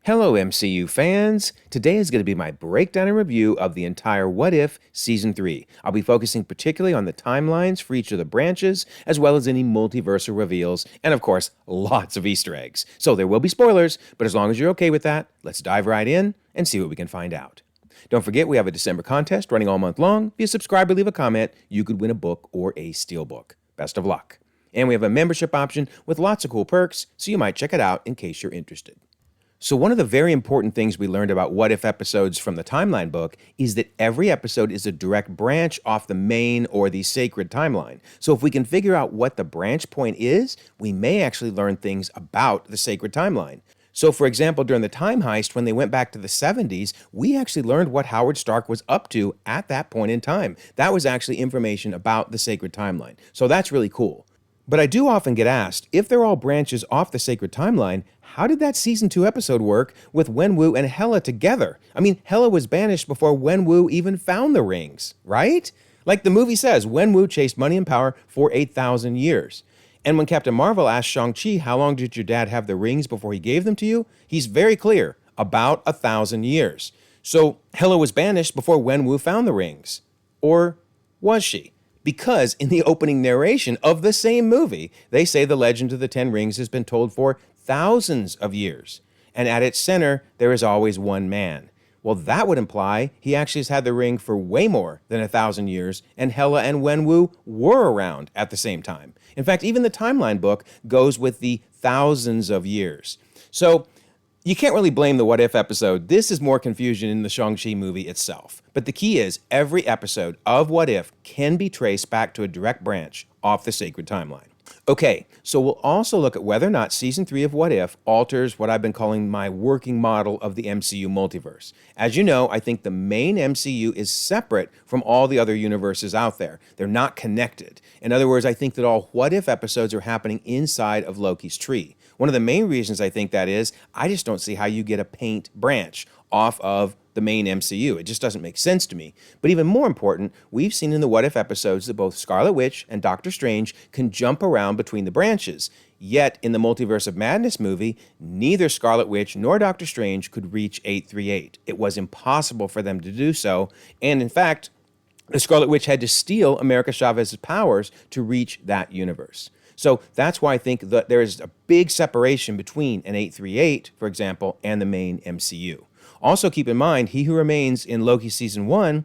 Hello, MCU fans! Today is going to be my breakdown and review of the entire What If Season 3. I'll be focusing particularly on the timelines for each of the branches, as well as any multiversal reveals, and of course, lots of Easter eggs. So there will be spoilers, but as long as you're okay with that, let's dive right in and see what we can find out. Don't forget, we have a December contest running all month long. If you subscribe or leave a comment, you could win a book or a steelbook. Best of luck. And we have a membership option with lots of cool perks, so you might check it out in case you're interested. So one of the very important things we learned about What If episodes from the timeline book is that every episode is a direct branch off the main or the sacred timeline. So if we can figure out what the branch point is, we may actually learn things about the sacred timeline. So for example, during the time heist, when they went back to the 70s, we actually learned what Howard Stark was up to at that point in time. That was actually information about the sacred timeline. So that's really cool. But I do often get asked, if they're all branches off the sacred timeline, how did that season 2 episode work with Wenwu and Hela together? I mean, Hela was banished before Wenwu even found the rings, right? Like the movie says, Wenwu chased money and power for 8,000 years. And when Captain Marvel asked Shang-Chi, how long did your dad have the rings before he gave them to you? He's very clear, about 1,000 years. So Hela was banished before Wenwu found the rings. Or was she? Because in the opening narration of the same movie, they say the legend of the 10 rings has been told for thousands of years. And at its center, there is always one man. Well, that would imply he actually has had the ring for way more than 1,000 years, and Hela and Wenwu were around at the same time. In fact, even the timeline book goes with the thousands of years. So you can't really blame the What If episode. This is more confusion in the Shang-Chi movie itself. But the key is, every episode of What If can be traced back to a direct branch off the sacred timeline. Okay, so we'll also look at whether or not Season 3 of What If alters what I've been calling my working model of the MCU multiverse. As you know, I think the main MCU is separate from all the other universes out there. They're not connected. In other words, I think that all What If episodes are happening inside of Loki's tree. One of the main reasons I think that is, I just don't see how you get a paint branch off of the main MCU. It just doesn't make sense to me. But even more important, we've seen in the What If episodes that both Scarlet Witch and Doctor Strange can jump around between the branches. Yet, in the Multiverse of Madness movie, neither Scarlet Witch nor Doctor Strange could reach 838. It was impossible for them to do so. And in fact, the Scarlet Witch had to steal America Chavez's powers to reach that universe. So that's why I think that there is a big separation between an 838, for example, and the main MCU. Also keep in mind, He Who Remains in Loki Season 1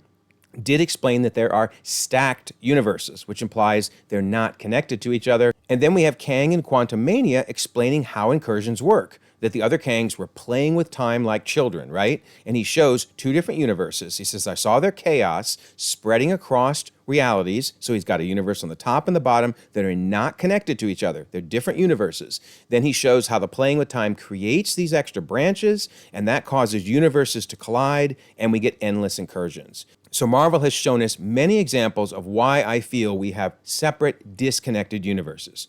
did explain that there are stacked universes, which implies they're not connected to each other. And then we have Kang in Quantumania explaining how incursions work, that the other Kangs were playing with time like children, right? And he shows two different universes. He says, I saw their chaos spreading across realities. So he's got a universe on the top and the bottom that are not connected to each other. They're different universes. Then he shows how the playing with time creates these extra branches, and that causes universes to collide, and we get endless incursions. So Marvel has shown us many examples of why I feel we have separate, disconnected universes.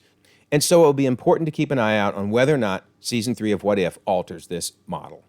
And so it will be important to keep an eye out on whether or not Season 3 of What If alters this model.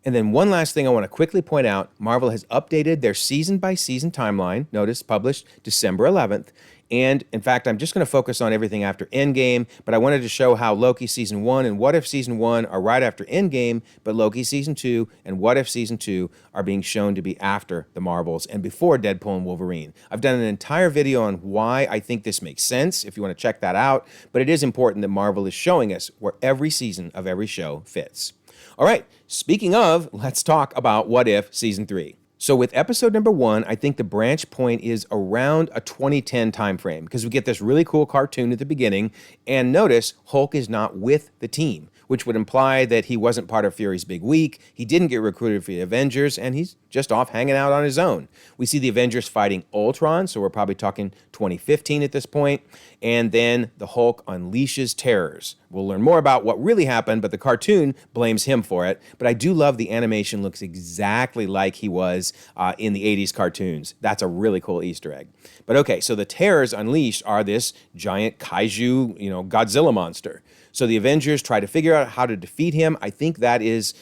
And then one last thing I want to quickly point out, Marvel has updated their season-by-season timeline, notice published December 11th, and in fact, I'm just going to focus on everything after Endgame, but I wanted to show how Loki Season 1 and What If Season 1 are right after Endgame, but Loki Season 2 and What If Season 2 are being shown to be after the Marvels and before Deadpool and Wolverine. I've done an entire video on why I think this makes sense, if you want to check that out, but it is important that Marvel is showing us where every season of every show fits. All right, speaking of, let's talk about What If Season 3. So with episode number 1, I think the branch point is around a 2010 timeframe because we get this really cool cartoon at the beginning, and notice Hulk is not with the team, which would imply that he wasn't part of Fury's big week, he didn't get recruited for the Avengers, and he's just off hanging out on his own. We see the Avengers fighting Ultron, so we're probably talking 2015 at this point, and then the Hulk unleashes terrors. We'll learn more about what really happened, but the cartoon blames him for it. But I do love the animation looks exactly like he was in the 80s cartoons. That's a really cool Easter egg. But okay, so the terrors unleashed are this giant kaiju, Godzilla monster. So the Avengers try to figure out how to defeat him. I think that is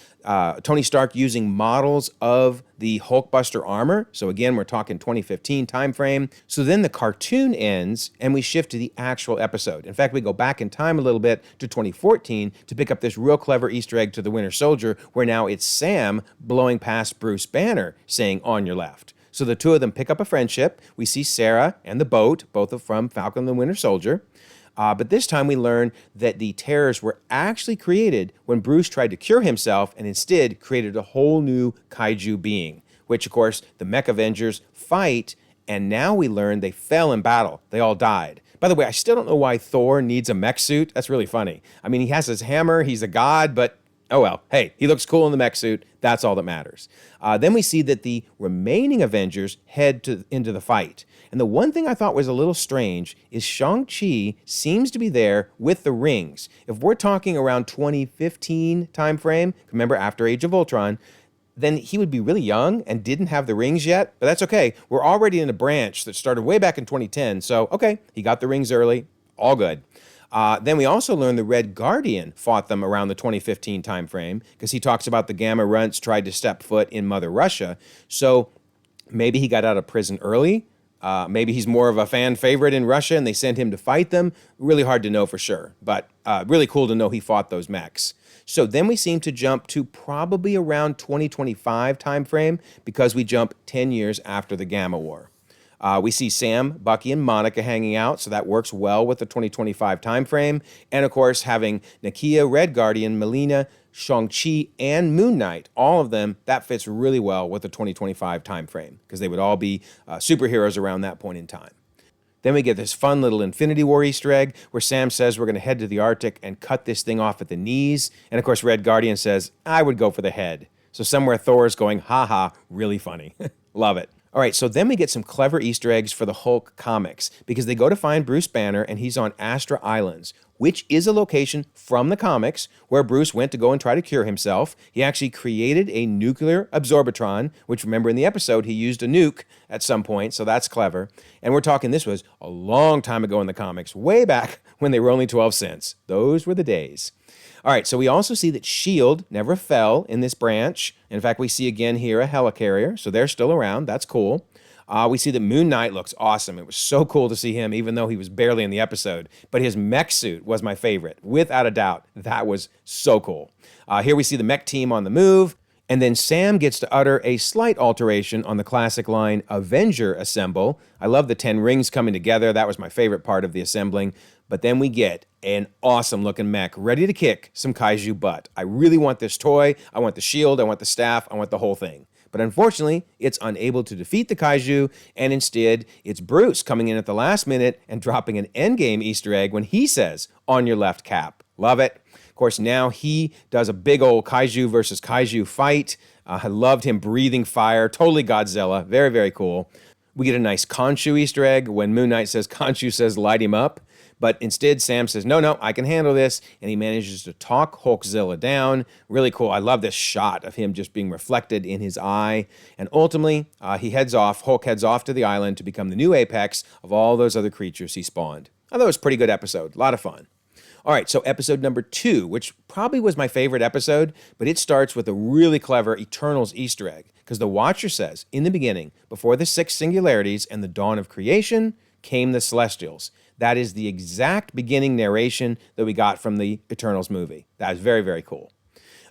Tony Stark using models of the Hulkbuster armor. So again, we're talking 2015 timeframe. So then the cartoon ends and we shift to the actual episode. In fact, we go back in time a little bit to 2014 to pick up this real clever Easter egg to the Winter Soldier, where now it's Sam blowing past Bruce Banner saying, "On your left." So the two of them pick up a friendship. We see Sarah and the boat, both from Falcon and the Winter Soldier. But this time we learn that the terrors were actually created when Bruce tried to cure himself and instead created a whole new kaiju being, which, of course, the Mech Avengers fight, and now we learn they fell in battle. They all died. By the way, I still don't know why Thor needs a mech suit. That's really funny. I mean, he has his hammer, he's a god, but oh well. Hey, he looks cool in the mech suit. That's all that matters. Then we see that the remaining Avengers head into the fight. And the one thing I thought was a little strange is Shang-Chi seems to be there with the rings. If we're talking around 2015 timeframe, remember after Age of Ultron, then he would be really young and didn't have the rings yet. But that's okay. We're already in a branch that started way back in 2010. So, okay, he got the rings early. All good. Then we also learned the Red Guardian fought them around the 2015 timeframe because he talks about the Gamma Runts tried to step foot in Mother Russia. So maybe he got out of prison early. Maybe he's more of a fan favorite in Russia and they sent him to fight them. Really hard to know for sure, but really cool to know he fought those mechs. So then we seem to jump to probably around 2025 timeframe because we jump 10 years after the Gamma War. We see Sam, Bucky, and Monica hanging out, so that works well with the 2025 timeframe. And of course, having Nakia, Red Guardian, Melina, Shang-Chi, and Moon Knight, all of them, that fits really well with the 2025 timeframe because they would all be superheroes around that point in time. Then we get this fun little Infinity War Easter egg where Sam says we're going to head to the Arctic and cut this thing off at the knees. And of course, Red Guardian says, I would go for the head. So somewhere Thor's going, haha, really funny. Love it. All right, so then we get some clever Easter eggs for the Hulk comics because they go to find Bruce Banner and he's on Astra Islands, which is a location from the comics where Bruce went to go and try to cure himself. He actually created a nuclear absorbitron, which remember in the episode he used a nuke at some point, so that's clever. And we're talking this was a long time ago in the comics, way back when they were only 12 cents. Those were the days. All right, so we also see that S.H.I.E.L.D. never fell in this branch. In fact, we see again here a helicarrier, so they're still around. That's cool. We see that Moon Knight looks awesome. It was so cool to see him, even though he was barely in the episode. But his mech suit was my favorite, without a doubt. That was so cool. Here we see the mech team on the move. And then Sam gets to utter a slight alteration on the classic line, Avenger Assemble. I love the 10 rings coming together. That was my favorite part of the assembling. But then we get an awesome looking mech ready to kick some kaiju butt. I really want this toy. I want the shield. I want the staff. I want the whole thing. But unfortunately, it's unable to defeat the kaiju, and instead, it's Bruce coming in at the last minute and dropping an endgame Easter egg when he says, on your left, Cap. Love it. Of course, now he does a big old kaiju versus kaiju fight. I loved him breathing fire. Totally Godzilla. Very, very cool. We get a nice Khonshu Easter egg when Moon Knight says, Khonshu says, light him up. But instead, Sam says, no, I can handle this. And he manages to talk Hulkzilla down. Really cool. I love this shot of him just being reflected in his eye. And ultimately, Hulk heads off to the island to become the new apex of all those other creatures he spawned. I thought it was a pretty good episode. A lot of fun. All right, so episode number 2, which probably was my favorite episode, but it starts with a really clever Eternals Easter egg. Because the Watcher says, in the beginning, before the 6 singularities and the dawn of creation, came the Celestials. That is the exact beginning narration that we got from the Eternals movie. That is very, very cool.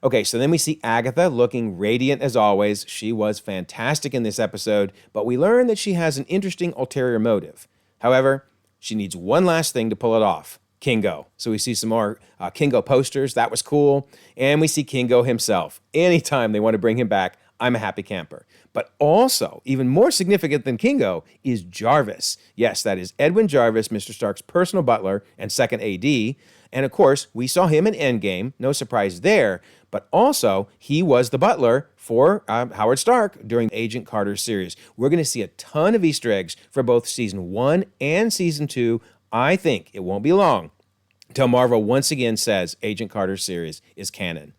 Okay, so then we see Agatha looking radiant as always. She was fantastic in this episode, but we learn that she has an interesting ulterior motive. However, she needs one last thing to pull it off. Kingo. So we see some more Kingo posters. That was cool. And we see Kingo himself. Anytime they want to bring him back, I'm a happy camper. But also, even more significant than Kingo is Jarvis. Yes, that is Edwin Jarvis, Mr. Stark's personal butler and second AD. And of course, we saw him in Endgame. No surprise there. But also, he was the butler for Howard Stark during Agent Carter series. We're going to see a ton of Easter eggs for both Season 1 and Season 2. I think it won't be long until Marvel once again says Agent Carter series is canon.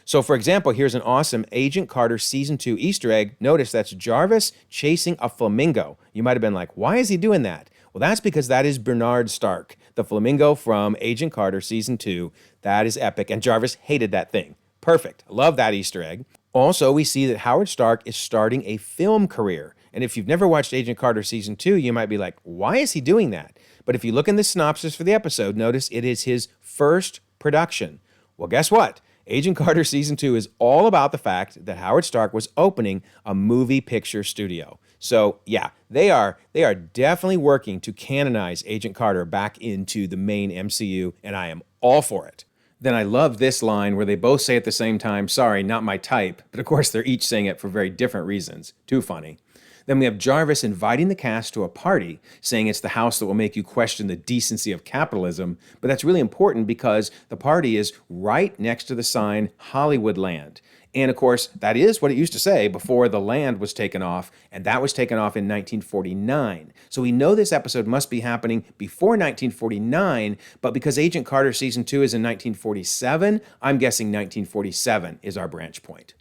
So, for example, here's an awesome Agent Carter Season 2 Easter egg. Notice that's Jarvis chasing a flamingo. You might have been like, why is he doing that? Well, that's because that is Bernard Stark, the flamingo from Agent Carter Season 2. That is epic, and Jarvis hated that thing. Perfect. Love that Easter egg. Also, we see that Howard Stark is starting a film career. And if you've never watched Agent Carter Season 2, you might be like, why is he doing that? But if you look in the synopsis for the episode, notice it is his first production. Well, guess what? Agent Carter Season 2 is all about the fact that Howard Stark was opening a movie picture studio. So, yeah, they are definitely working to canonize Agent Carter back into the main MCU, and I am all for it. Then I love this line where they both say at the same time, sorry, not my type, but of course they're each saying it for very different reasons. Too funny. Then we have Jarvis inviting the cast to a party, saying it's the house that will make you question the decency of capitalism, but that's really important because the party is right next to the sign Hollywoodland. And of course, that is what it used to say before the land was taken off, and that was taken off in 1949. So we know this episode must be happening before 1949, but because Agent Carter Season 2 is in 1947, I'm guessing 1947 is our branch point.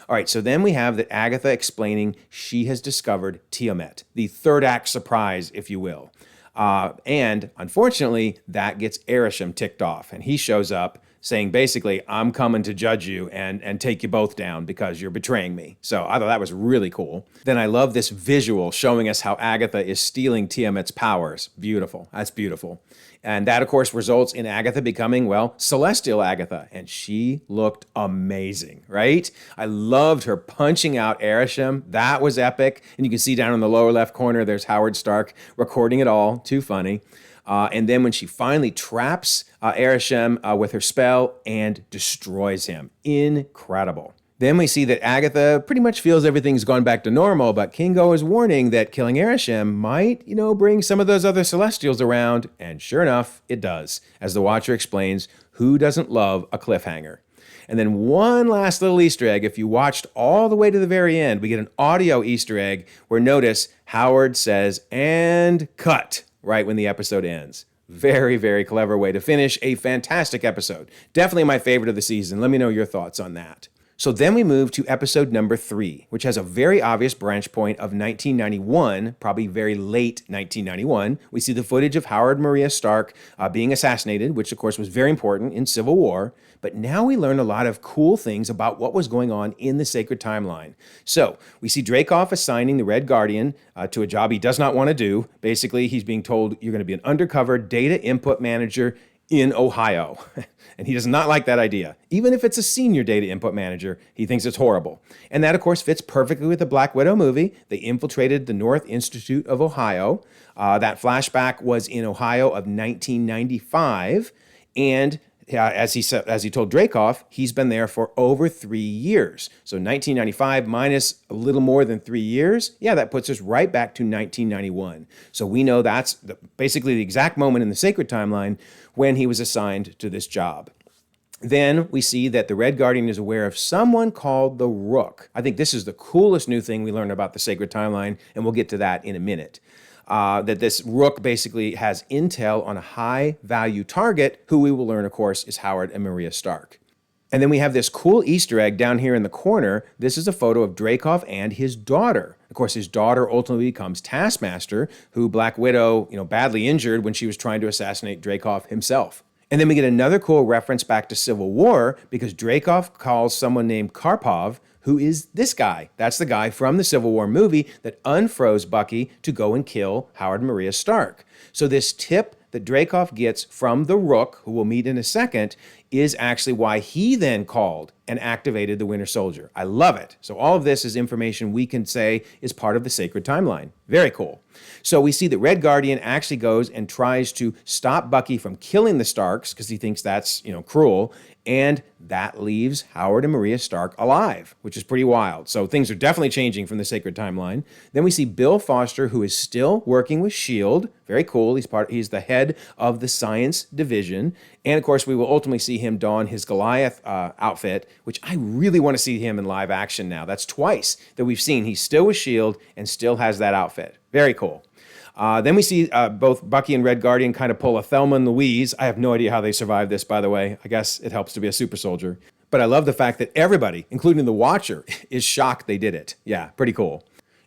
All right, so then we have that Agatha explaining she has discovered Tiamat, the third act surprise, if you will. And unfortunately, that gets Arishem ticked off, and he shows up saying basically, I'm coming to judge you and take you both down because you're betraying me. So I thought that was really cool. Then I love this visual showing us how Agatha is stealing Tiamat's powers. Beautiful. That's beautiful. And that, of course, results in Agatha becoming, well, Celestial Agatha. And she looked amazing, right? I loved her punching out Arishem. That was epic. And you can see down in the lower left corner, there's Howard Stark recording it all. Too funny. And then when she finally traps Arishem with her spell and destroys him. Incredible. Then we see that Agatha pretty much feels everything's gone back to normal, but Kingo is warning that killing Arishem might, bring some of those other Celestials around, and sure enough, it does. As the Watcher explains, who doesn't love a cliffhanger? And then one last little Easter egg. If you watched all the way to the very end, we get an audio Easter egg where notice Howard says, and cut, right when the episode ends. Very, very clever way to finish a fantastic episode. Definitely my favorite of the season. Let me know your thoughts on that. So then we move to episode number 3, which has a very obvious branch point of 1991, probably very late 1991. We see the footage of Howard Maria Stark being assassinated, which of course was very important in Civil War. But now we learn a lot of cool things about what was going on in the Sacred Timeline. So we see Dreykov assigning the Red Guardian to a job he does not want to do. Basically, he's being told you're going to be an undercover data input manager in Ohio. And he does not like that idea. Even if it's a senior data input manager, he thinks it's horrible. And that, of course, fits perfectly with the Black Widow movie. They infiltrated the North Institute of Ohio. That flashback was in Ohio of 1995. And as he told Dreykov, he's been there for over 3 years. So 1995 minus a little more than 3 years, that puts us right back to 1991. So we know that's basically the exact moment in the Sacred Timeline when he was assigned to this job. Then we see that the Red Guardian is aware of someone called the Rook. I think this is the coolest new thing we learned about the Sacred Timeline, and we'll get to that in a minute. That this Rook basically has intel on a high-value target, who we will learn, of course, is Howard and Maria Stark. And then we have this cool Easter egg down here in the corner. This is a photo of Dreykov and his daughter. Of course, his daughter ultimately becomes Taskmaster, who Black Widow, badly injured when she was trying to assassinate Dreykov himself. And then we get another cool reference back to Civil War because Dreykov calls someone named Karpov, who is this guy. That's the guy from the Civil War movie that unfroze Bucky to go and kill Howard and Maria Stark. So this tip that Dreykov gets from the Rook, who we'll meet in a second, is actually why he then called and activated the Winter Soldier. I love it. So all of this is information we can say is part of the Sacred Timeline. Very cool. So we see that Red Guardian actually goes and tries to stop Bucky from killing the Starks because he thinks that's, cruel. And that leaves Howard and Maria Stark alive, which is pretty wild. So things are definitely changing from the Sacred Timeline. Then we see Bill Foster, who is still working with S.H.I.E.L.D. Very cool. He's the head of the science division. And of course, we will ultimately see him don his Goliath outfit, which I really want to see him in live action now. That's twice that we've seen. He's still with S.H.I.E.L.D. and still has that outfit. Very cool. Then we see both Bucky and Red Guardian kind of pull a Thelma and Louise. I have no idea how they survived this, by the way. I guess it helps to be a super soldier. But I love the fact that everybody, including the Watcher, is shocked they did it. Yeah, pretty cool.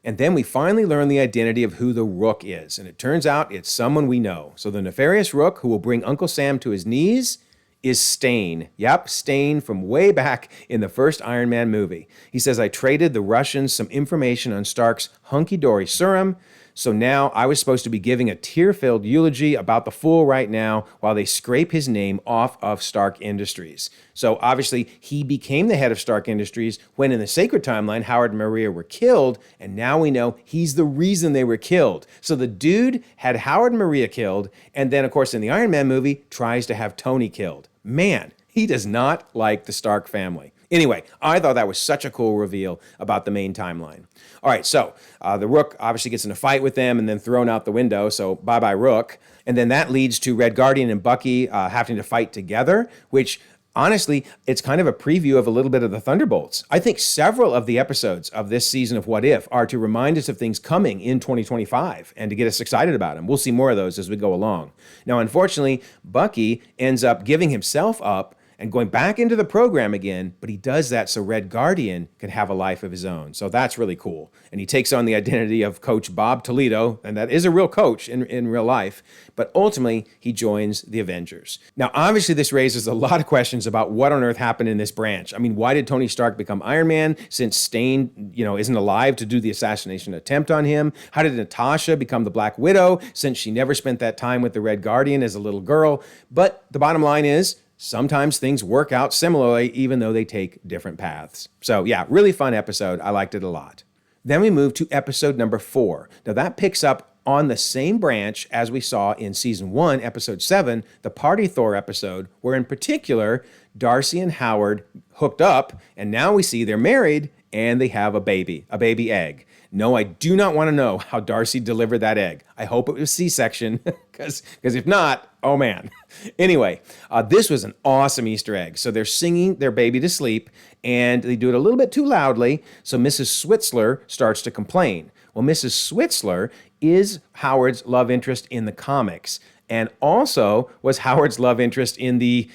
And then we finally learn the identity of who the Rook is. And it turns out it's someone we know. So the nefarious Rook who will bring Uncle Sam to his knees is Stain. Yep, Stain from way back in the first Iron Man movie. He says, I traded the Russians some information on Stark's hunky-dory serum, so now I was supposed to be giving a tear-filled eulogy about the fool right now while they scrape his name off of Stark Industries. So obviously he became the head of Stark Industries when in the Sacred Timeline, Howard and Maria were killed, and now we know he's the reason they were killed. So the dude had Howard and Maria killed, and then of course in the Iron Man movie tries to have Tony killed. Man, he does not like the Stark family. Anyway, I thought that was such a cool reveal about the main timeline. All right, so the Rook obviously gets in a fight with them and then thrown out the window, so bye-bye Rook. And then that leads to Red Guardian and Bucky having to fight together, which honestly, it's kind of a preview of a little bit of the Thunderbolts. I think several of the episodes of this season of What If are to remind us of things coming in 2025 and to get us excited about them. We'll see more of those as we go along. Now, unfortunately, Bucky ends up giving himself up and going back into the program again, but he does that so Red Guardian can have a life of his own. So that's really cool. And he takes on the identity of Coach Bob Toledo, and that is a real coach in real life, but ultimately he joins the Avengers. Now, obviously this raises a lot of questions about what on earth happened in this branch. I mean, why did Tony Stark become Iron Man since Stain, isn't alive to do the assassination attempt on him? How did Natasha become the Black Widow since she never spent that time with the Red Guardian as a little girl? But the bottom line is, sometimes things work out similarly, even though they take different paths. So yeah, really fun episode. I liked it a lot. Then we move to episode number 4. Now that picks up on the same branch as we saw in season 1, episode 7, the Party Thor episode, where in particular, Darcy and Howard hooked up, and now we see they're married and they have a baby egg. No, I do not want to know how Darcy delivered that egg. I hope it was C-section, because if not, oh man. Anyway, this was an awesome Easter egg. So they're singing their baby to sleep, and they do it a little bit too loudly, so Mrs. Switzler starts to complain. Well, Mrs. Switzler is Howard's love interest in the comics, and also was Howard's love interest in the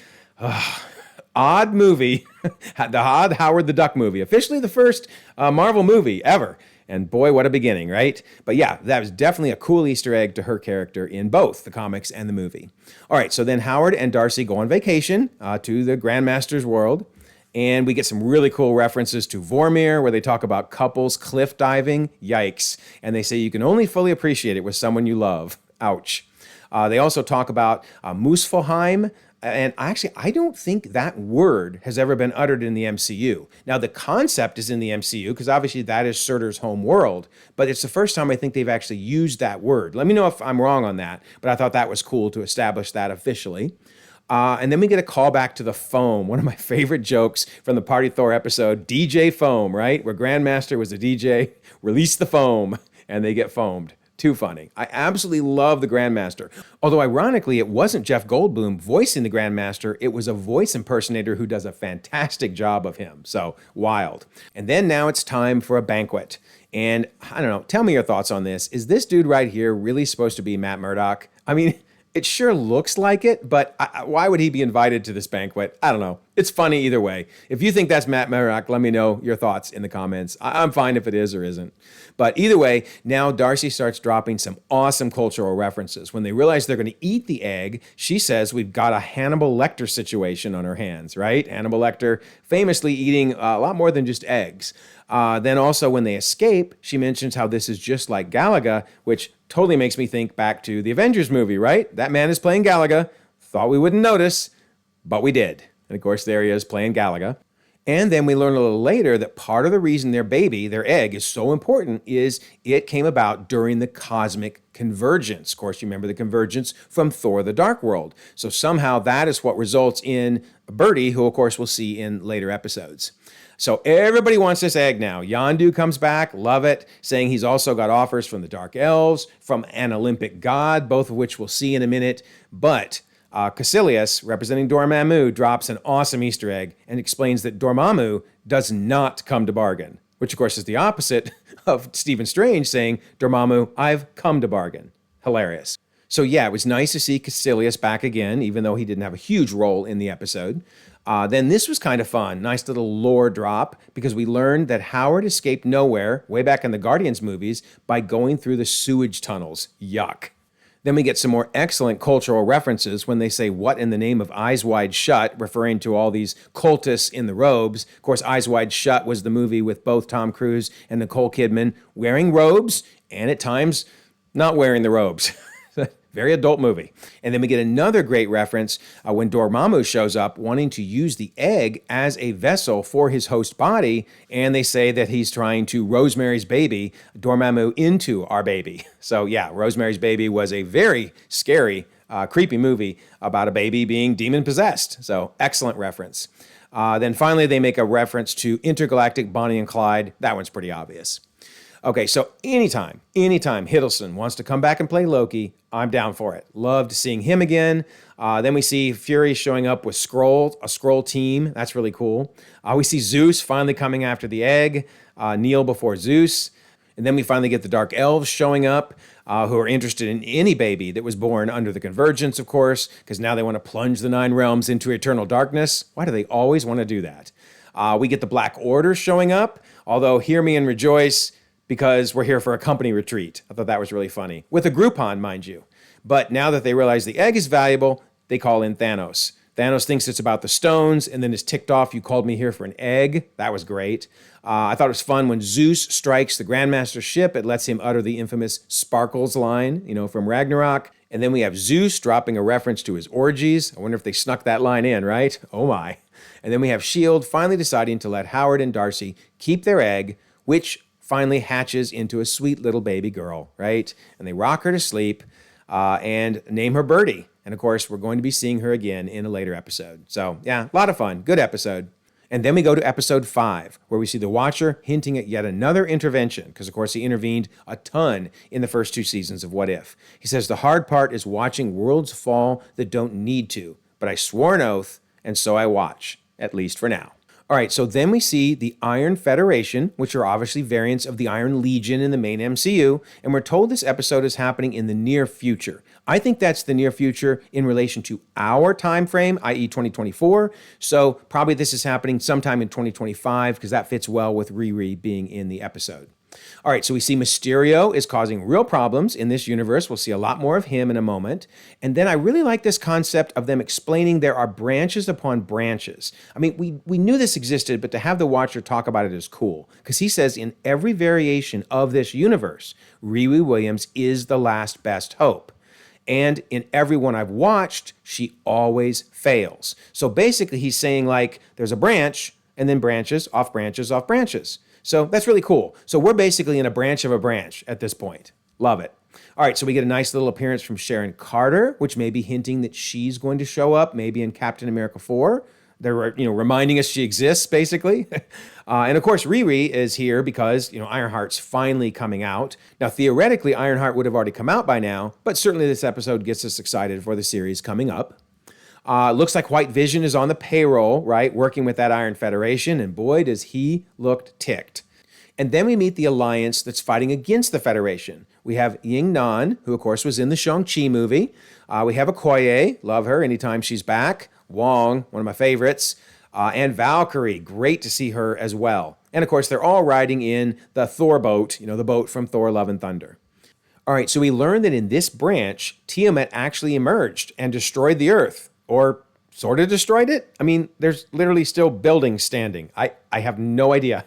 odd movie, the odd Howard the Duck movie, officially the first Marvel movie ever. And boy, what a beginning, right? But yeah, that was definitely a cool Easter egg to her character in both the comics and the movie. All right, so then Howard and Darcy go on vacation to the Grandmaster's world, and we get some really cool references to Vormir, where they talk about couples cliff diving. Yikes. And they say you can only fully appreciate it with someone you love. Ouch. They also talk about Muspelheim, and actually, I don't think that word has ever been uttered in the MCU. Now, the concept is in the MCU, because obviously that is Surtur's home world, but it's the first time I think they've actually used that word. Let me know if I'm wrong on that, but I thought that was cool to establish that officially. And then we get a call back to the foam, one of my favorite jokes from the Party Thor episode, DJ Foam, right? Where Grandmaster was a DJ, release the foam, and they get foamed. Too funny. I absolutely love the Grandmaster. Although ironically, it wasn't Jeff Goldblum voicing the Grandmaster, it was a voice impersonator who does a fantastic job of him. So wild. And then now it's time for a banquet. And I don't know, tell me your thoughts on this. Is this dude right here really supposed to be Matt Murdock? I mean, it sure looks like it, but why would he be invited to this banquet? I don't know. It's funny either way. If you think that's Matt Murdock, let me know your thoughts in the comments. I'm fine if it is or isn't. But either way, now Darcy starts dropping some awesome cultural references. When they realize they're going to eat the egg, she says we've got a Hannibal Lecter situation on our hands, right? Hannibal Lecter famously eating a lot more than just eggs. Then also when they escape, she mentions how this is just like Galaga, which totally makes me think back to the Avengers movie, right? That man is playing Galaga. Thought we wouldn't notice, but we did. And of course, there he is playing Galaga. And then we learn a little later that part of the reason their baby, their egg, is so important is it came about during the cosmic convergence. Of course, you remember the convergence from Thor: The Dark World. So somehow that is what results in Birdie, who of course we'll see in later episodes. So everybody wants this egg now. Yondu comes back, love it, saying he's also got offers from the Dark Elves, from an Olympic god, both of which we'll see in a minute. But Caecilius, representing Dormammu, drops an awesome Easter egg and explains that Dormammu does not come to bargain, which of course is the opposite of Stephen Strange saying, Dormammu, I've come to bargain. Hilarious. So yeah, it was nice to see Caecilius back again, even though he didn't have a huge role in the episode. Then this was kind of fun. Nice little lore drop because we learned that Howard escaped nowhere way back in the Guardians movies by going through the sewage tunnels. Yuck. Then we get some more excellent cultural references when they say, "What in the name of Eyes Wide Shut?" referring to all these cultists in the robes. Of course, Eyes Wide Shut was the movie with both Tom Cruise and Nicole Kidman wearing robes and at times not wearing the robes. Very adult movie. And then we get another great reference when Dormammu shows up wanting to use the egg as a vessel for his host body. And they say that he's trying to Rosemary's Baby Dormammu into our baby. So yeah, Rosemary's Baby was a very scary, creepy movie about a baby being demon possessed. So excellent reference. Then finally, they make a reference to Intergalactic Bonnie and Clyde. That one's pretty obvious. Okay, so anytime Hiddleston wants to come back and play Loki, I'm down for it. Loved seeing him again. Then we see Fury showing up with a Skrull team. That's really cool. We see Zeus finally coming after the egg, kneel before Zeus. And then we finally get the Dark Elves showing up, who are interested in any baby that was born under the Convergence, of course, because now they want to plunge the Nine Realms into eternal darkness. Why do they always want to do that? We get the Black Order showing up, although hear me and rejoice, because we're here for a company retreat. I thought that was really funny. With a Groupon, mind you. But now that they realize the egg is valuable, they call in Thanos. Thanos thinks it's about the stones and then is ticked off, "You called me here for an egg." That was great. I thought it was fun when Zeus strikes the Grandmaster's ship. It lets him utter the infamous Sparkles line, from Ragnarok. And then we have Zeus dropping a reference to his orgies. I wonder if they snuck that line in, right? Oh my. And then we have S.H.I.E.L.D. finally deciding to let Howard and Darcy keep their egg, which finally hatches into a sweet little baby girl, right? And they rock her to sleep and name her Birdie. And of course, we're going to be seeing her again in a later episode. So yeah, a lot of fun. Good episode. And then we go to episode 5, where we see the Watcher hinting at yet another intervention, because of course he intervened a ton in the first 2 seasons of What If. He says, "The hard part is watching worlds fall that don't need to, but I swore an oath, and so I watch, at least for now." All right, so then we see the Iron Federation, which are obviously variants of the Iron Legion in the main MCU, and we're told this episode is happening in the near future. I think that's the near future in relation to our time frame, i.e. 2024, so probably this is happening sometime in 2025 because that fits well with Riri being in the episode. All right, so we see Mysterio is causing real problems in this universe. We'll see a lot more of him in a moment. And then I really like this concept of them explaining there are branches upon branches. I mean, we knew this existed, but to have the Watcher talk about it is cool. Because he says in every variation of this universe, Riri Williams is the last best hope. And in every one I've watched, she always fails. So basically he's saying like there's a branch and then branches, off branches, off branches. So that's really cool. So we're basically in a branch of a branch at this point. Love it. All right, so we get a nice little appearance from Sharon Carter, which may be hinting that she's going to show up maybe in Captain America 4. They're reminding us she exists, basically. And of course, Riri is here because Ironheart's finally coming out. Now, theoretically, Ironheart would have already come out by now, but certainly this episode gets us excited for the series coming up. Looks like White Vision is on the payroll, right? Working with that Iron Federation, and boy, does he look ticked. And then we meet the alliance that's fighting against the Federation. We have Ying-Nan, who of course was in the Shang-Chi movie. We have Okoye, love her anytime she's back. Wong, one of my favorites. And Valkyrie, great to see her as well. And of course, they're all riding in the Thor boat, the boat from Thor Love and Thunder. All right, so we learned that in this branch, Tiamat actually emerged and destroyed the Earth. Or sort of destroyed it? I mean, there's literally still buildings standing. I have no idea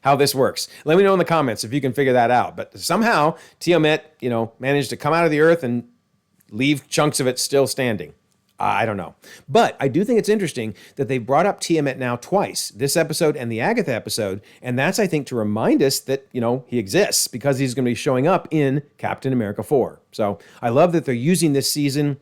how this works. Let me know in the comments if you can figure that out. But somehow Tiamat, managed to come out of the Earth and leave chunks of it still standing. I don't know. But I do think it's interesting that they've brought up Tiamat now twice, this episode and the Agatha episode. And that's, I think, to remind us that, he exists because he's going to be showing up in Captain America 4. So I love that they're using this season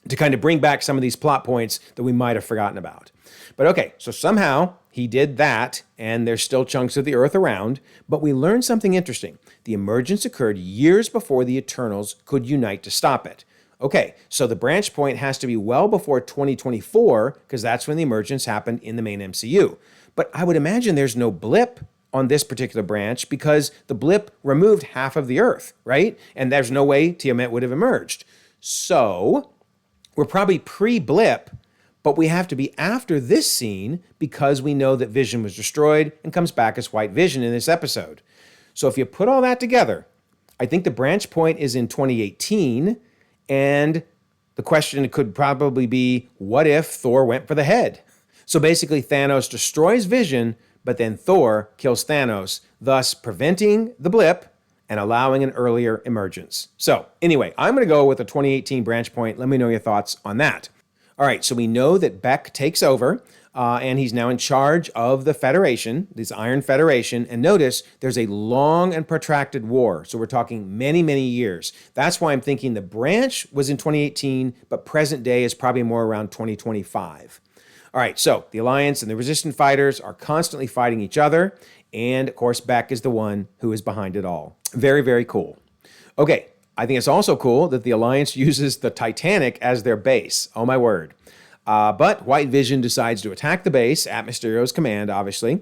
to kind of bring back some of these plot points that we might have forgotten about. But okay, so somehow he did that, and there's still chunks of the Earth around, but we learned something interesting. The emergence occurred years before the Eternals could unite to stop it. Okay, so the branch point has to be well before 2024, because that's when the emergence happened in the main MCU. But I would imagine there's no blip on this particular branch because the blip removed half of the Earth, right? And there's no way Tiamat would have emerged. So we're probably pre-blip, but we have to be after this scene because we know that Vision was destroyed and comes back as White Vision in this episode. So if you put all that together, I think the branch point is in 2018, and the question could probably be, what if Thor went for the head? So basically Thanos destroys Vision, but then Thor kills Thanos, thus preventing the blip and allowing an earlier emergence. So anyway, I'm going to go with the 2018 branch point. Let me know your thoughts on that. All right, so we know that Beck takes over, and he's now in charge of the Federation, this Iron Federation. And notice there's a long and protracted war. So we're talking many, many years. That's why I'm thinking the branch was in 2018, but present day is probably more around 2025. All right, so the Alliance and the Resistance fighters are constantly fighting each other. And of course, Beck is the one who is behind it all. Very, very cool. Okay, I think it's also cool that the Alliance uses the Titanic as their base. Oh my word. But White Vision decides to attack the base at Mysterio's command, obviously.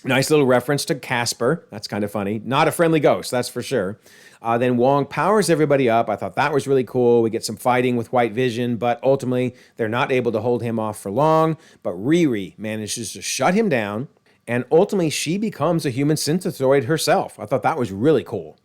Nice little reference to Casper. That's kind of funny. Not a friendly ghost, that's for sure. Then Wong powers everybody up. I thought that was really cool. We get some fighting with White Vision, but ultimately they're not able to hold him off for long. But Riri manages to shut him down, and ultimately she becomes a human synthezoid herself. I thought that was really cool.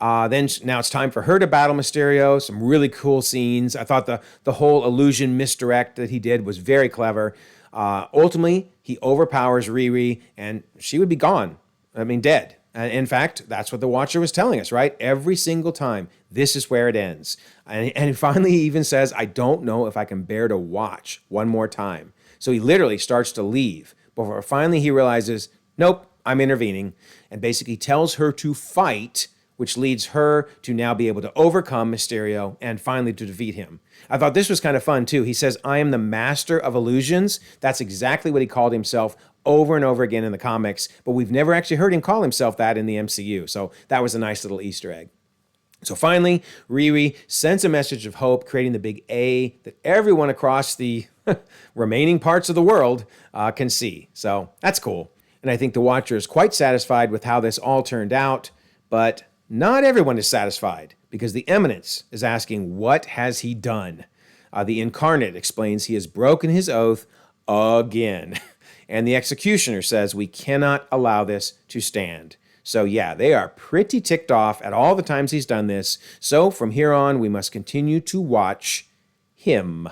Then now it's time for her to battle Mysterio. Some really cool scenes. I thought the whole illusion misdirect that he did was very clever. Ultimately, he overpowers Riri, and she would be gone. I mean, dead. In fact, that's what the Watcher was telling us, right? Every single time, this is where it ends. And finally, he even says, I don't know if I can bear to watch one more time. So he literally starts to leave. Before finally he realizes, nope, I'm intervening, and basically tells her to fight, which leads her to now be able to overcome Mysterio and finally to defeat him. I thought this was kind of fun, too. He says, I am the master of illusions. That's exactly what he called himself over and over again in the comics, but we've never actually heard him call himself that in the MCU, so that was a nice little Easter egg. So finally, Riri sends a message of hope, creating the big A that everyone across the remaining parts of the world can see. So that's cool. And I think the Watcher is quite satisfied with how this all turned out, but not everyone is satisfied, because the Eminence is asking, what has he done? The Incarnate explains he has broken his oath again. And the Executioner says we cannot allow this to stand. So yeah, they are pretty ticked off at all the times he's done this. So from here on, we must continue to watch him.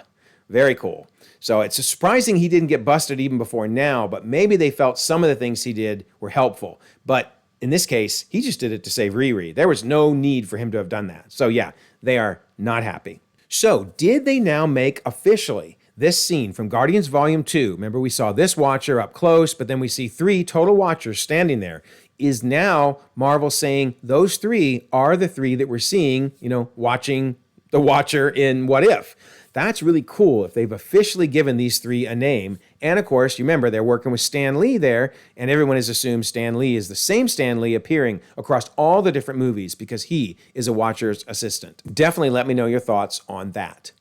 Very cool. So it's surprising he didn't get busted even before now, but maybe they felt some of the things he did were helpful. But in this case, he just did it to save Riri. There was no need for him to have done that. So yeah, they are not happy. So did they now make officially this scene from Guardians Volume 2? Remember, we saw this Watcher up close, but then we see 3 total Watchers standing there. Is now Marvel saying those 3 are the 3 that we're seeing, watching the Watcher in What If? That's really cool if they've officially given these 3 a name. And of course, you remember they're working with Stan Lee there, and everyone has assumed Stan Lee is the same Stan Lee appearing across all the different movies because he is a Watcher's assistant. Definitely let me know your thoughts on that.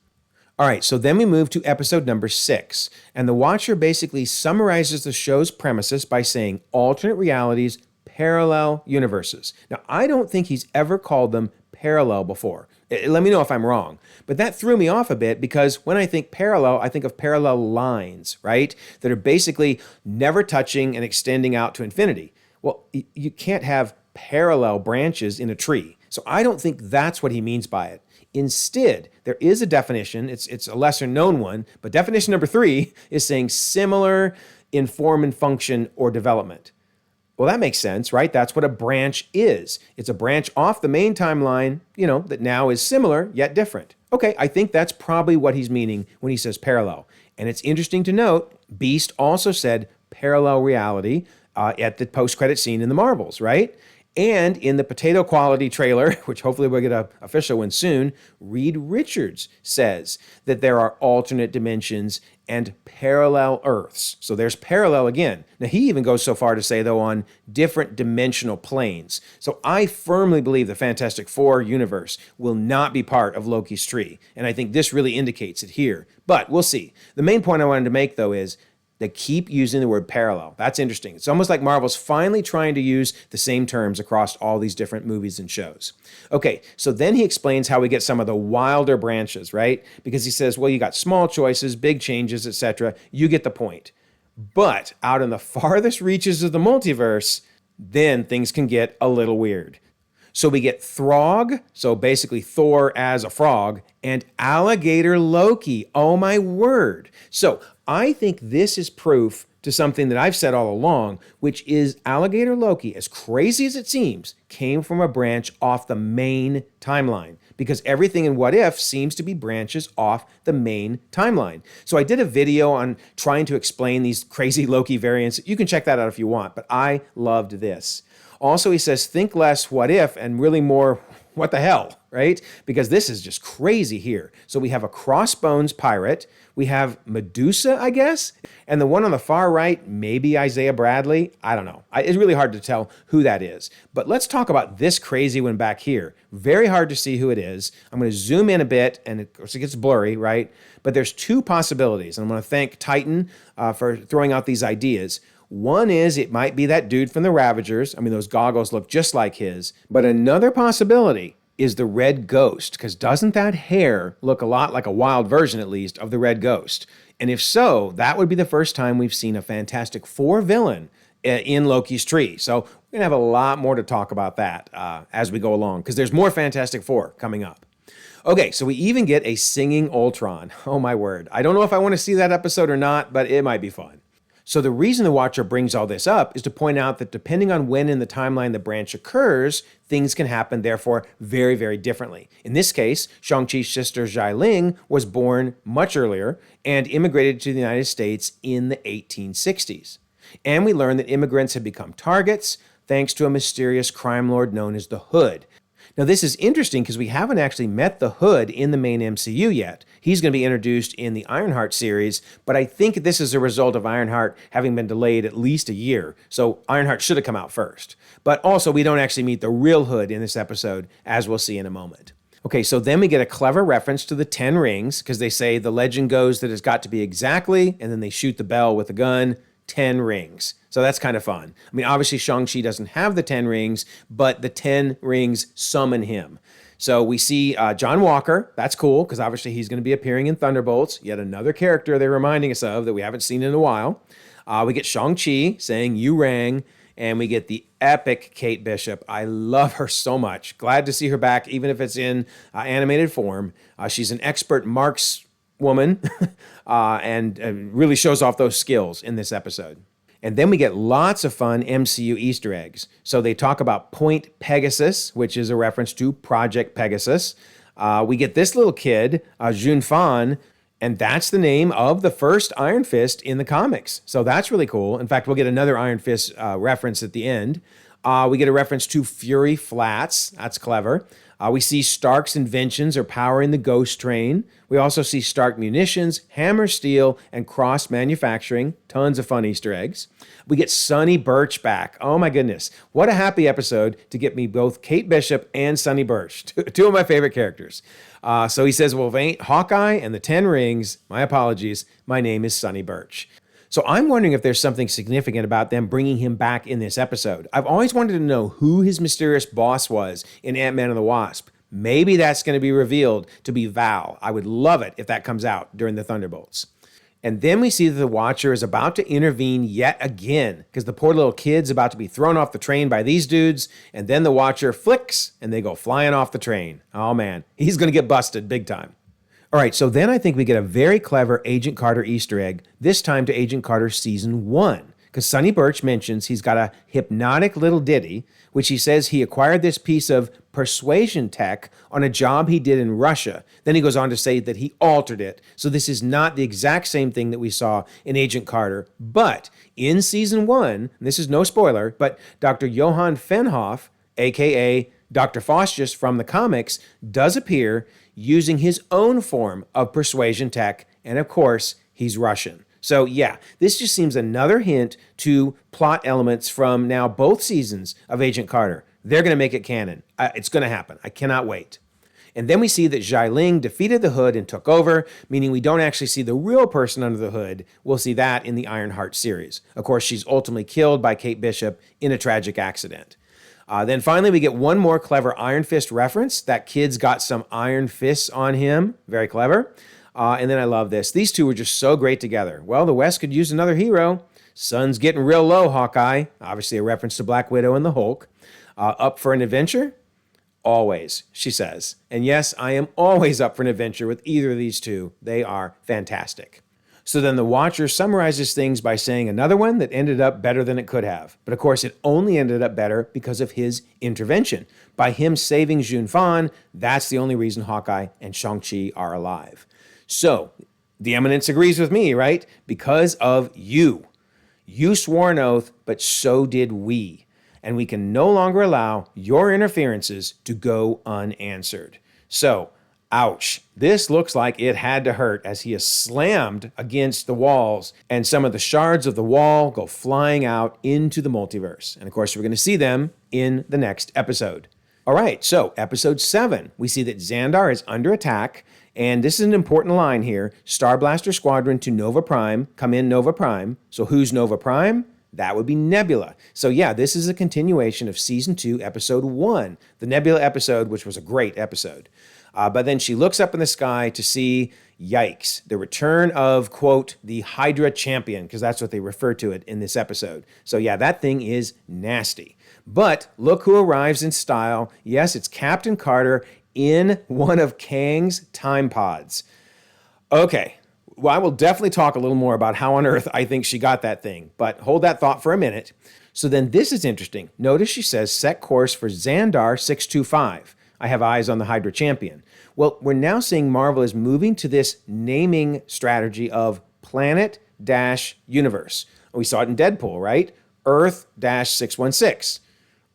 All right, so then we move to episode number 6, and the Watcher basically summarizes the show's premises by saying alternate realities, parallel universes. Now, I don't think he's ever called them parallel before. Let me know if I'm wrong. But that threw me off a bit because when I think parallel, I think of parallel lines, right? That are basically never touching and extending out to infinity. Well, you can't have parallel branches in a tree. So I don't think that's what he means by it. Instead, there is a definition. It's a lesser known one, but definition number 3 is saying similar in form and function or development. Well, that makes sense, right? That's what a branch is. It's a branch off the main timeline, that now is similar yet different. Okay, I think that's probably what he's meaning when he says parallel. And it's interesting to note, Beast also said parallel reality at the post-credit scene in the Marvels, right? And in the potato quality trailer, which hopefully we'll get an official one soon, Reed Richards says that there are alternate dimensions and parallel Earths. So there's parallel again. Now, he even goes so far to say, though, on different dimensional planes. So I firmly believe the Fantastic Four universe will not be part of Loki's tree. And I think this really indicates it here. But we'll see. The main point I wanted to make, though, is They keep using the word parallel. That's interesting. It's almost like Marvel's finally trying to use the same terms across all these different movies and shows. Okay, so then he explains how we get some of the wilder branches, right? Because he says, well, you got small choices, big changes, etc. You get the point. But out in the farthest reaches of the multiverse, then things can get a little weird. So we get Throg, so basically Thor as a frog, and Alligator Loki. Oh my word. So I think this is proof to something that I've said all along, which is Alligator Loki, as crazy as it seems, came from a branch off the main timeline, because everything in What If seems to be branches off the main timeline. So I did a video on trying to explain these crazy Loki variants. You can check that out if you want, but I loved this. Also, he says, think less what if and really more what the hell, right? Because this is just crazy here. So we have a Crossbones pirate. We have Medusa, I guess. And the one on the far right, maybe Isaiah Bradley. I don't know. It's really hard to tell who that is. But let's talk about this crazy one back here. Very hard to see who it is. I'm going to zoom in a bit, and of course it gets blurry, right? But there's two possibilities. And I'm going to thank Titan for throwing out these ideas. One is it might be that dude from the Ravagers. I mean, those goggles look just like his. But another possibility is the Red Ghost, because doesn't that hair look a lot like a wild version, at least, of the Red Ghost? And if so, that would be the first time we've seen a Fantastic Four villain in Loki's tree. So we're going to have a lot more to talk about that as we go along, because there's more Fantastic Four coming up. Okay, so we even get a singing Ultron. Oh my word. I don't know if I want to see that episode or not, but it might be fun. So the reason the Watcher brings all this up is to point out that depending on when in the timeline the branch occurs, things can happen, therefore, very, very differently. In this case, Shang-Chi's sister Xialing was born much earlier and immigrated to the United States in the 1860s. And we learn that immigrants had become targets thanks to a mysterious crime lord known as the Hood. Now, this is interesting because we haven't actually met the Hood in the main MCU yet. He's going to be introduced in the Ironheart series, but I think this is a result of Ironheart having been delayed at least a year. So Ironheart should have come out first. But also, we don't actually meet the real Hood in this episode, as we'll see in a moment. Okay, so then we get a clever reference to the 10 rings, because they say the legend goes that it's got to be exactly, and then they shoot the bell with a gun, 10 rings. So that's kind of fun. I mean, obviously Shang-Chi doesn't have the 10 rings, but the 10 rings summon him. So we see John Walker. That's cool, because obviously he's going to be appearing in Thunderbolts. Yet another character they're reminding us of that we haven't seen in a while. We get Shang-Chi saying, "You rang." And we get the epic Kate Bishop. I love her so much. Glad to see her back, even if it's in animated form. She's an expert marks woman and really shows off those skills in this episode. And then we get lots of fun MCU Easter eggs. So they talk about Point Pegasus, which is a reference to Project Pegasus. We get this little kid, Jun Fan, and that's the name of the first Iron Fist in the comics. So that's really cool. In fact, we'll get another Iron Fist reference at the end. We get a reference to Fury Flats. That's clever. We see Stark's inventions are powering the Ghost Train. We also see Stark munitions, Hammer Steel, and Cross Manufacturing. Tons of fun Easter eggs. We get Sonny Birch back. Oh my goodness. What a happy episode to get me both Kate Bishop and Sonny Birch. Two of my favorite characters. So he says, well, if it ain't Hawkeye and the 10 rings, my apologies, my name is Sonny Birch. So I'm wondering if there's something significant about them bringing him back in this episode. I've always wanted to know who his mysterious boss was in Ant-Man and the Wasp. Maybe that's going to be revealed to be Val. I would love it if that comes out during the Thunderbolts. And then we see that the Watcher is about to intervene yet again, because the poor little kid's about to be thrown off the train by these dudes, and then the Watcher flicks, and they go flying off the train. Oh man, he's going to get busted big time. All right, so then I think we get a very clever Agent Carter Easter egg, this time to Agent Carter Season 1, because Sonny Birch mentions he's got a hypnotic little ditty, which he says he acquired this piece of persuasion tech on a job he did in Russia. Then he goes on to say that he altered it. So this is not the exact same thing that we saw in Agent Carter, but in Season 1, and this is no spoiler, but Dr. Johann Fenhoff, aka Dr. Faustus from the comics, does appear using his own form of persuasion tech, and of course, he's Russian. So yeah, this just seems another hint to plot elements from now both seasons of Agent Carter. They're going to make it canon. It's going to happen. I cannot wait. And then we see that Xialing defeated the Hood and took over, meaning we don't actually see the real person under the hood. We'll see that in the Ironheart series. Of course, she's ultimately killed by Kate Bishop in a tragic accident. Then finally, we get one more clever Iron Fist reference. That kid's got some iron fists on him. Very clever. And then I love this. These two were just so great together. Well, the West could use another hero. Sun's getting real low, Hawkeye. Obviously a reference to Black Widow and the Hulk. Up for an adventure? Always, she says. And yes, I am always up for an adventure with either of these two. They are fantastic. So then the Watcher summarizes things by saying another one that ended up better than it could have. But of course, it only ended up better because of his intervention. By him saving Jun Fan, that's the only reason Hawkeye and Shang-Chi are alive. So, the Eminence agrees with me, right? Because of you. You swore an oath, but so did we. And we can no longer allow your interferences to go unanswered. So, ouch. This looks like it had to hurt as he is slammed against the walls and some of the shards of the wall go flying out into the multiverse. And of course, we're going to see them in the next episode. All right, so episode 7, we see that Xandar is under attack. And this is an important line here. Star Blaster Squadron to Nova Prime. Come in, Nova Prime. So who's Nova Prime? That would be Nebula. So yeah, this is a continuation of Season 2, Episode 1, the Nebula episode, which was a great episode. But then she looks up in the sky to see, yikes, the return of, quote, the Hydra Champion, because that's what they refer to it in this episode. So yeah, that thing is nasty. But look who arrives in style. Yes, it's Captain Carter in one of Kang's time pods. Okay, well, I will definitely talk a little more about how on earth I think she got that thing, but hold that thought for a minute. So then this is interesting. Notice she says set course for Xandar 625. I have eyes on the Hydra Champion. Well, we're now seeing Marvel is moving to this naming strategy of planet-universe. We saw it in Deadpool, right? Earth-616,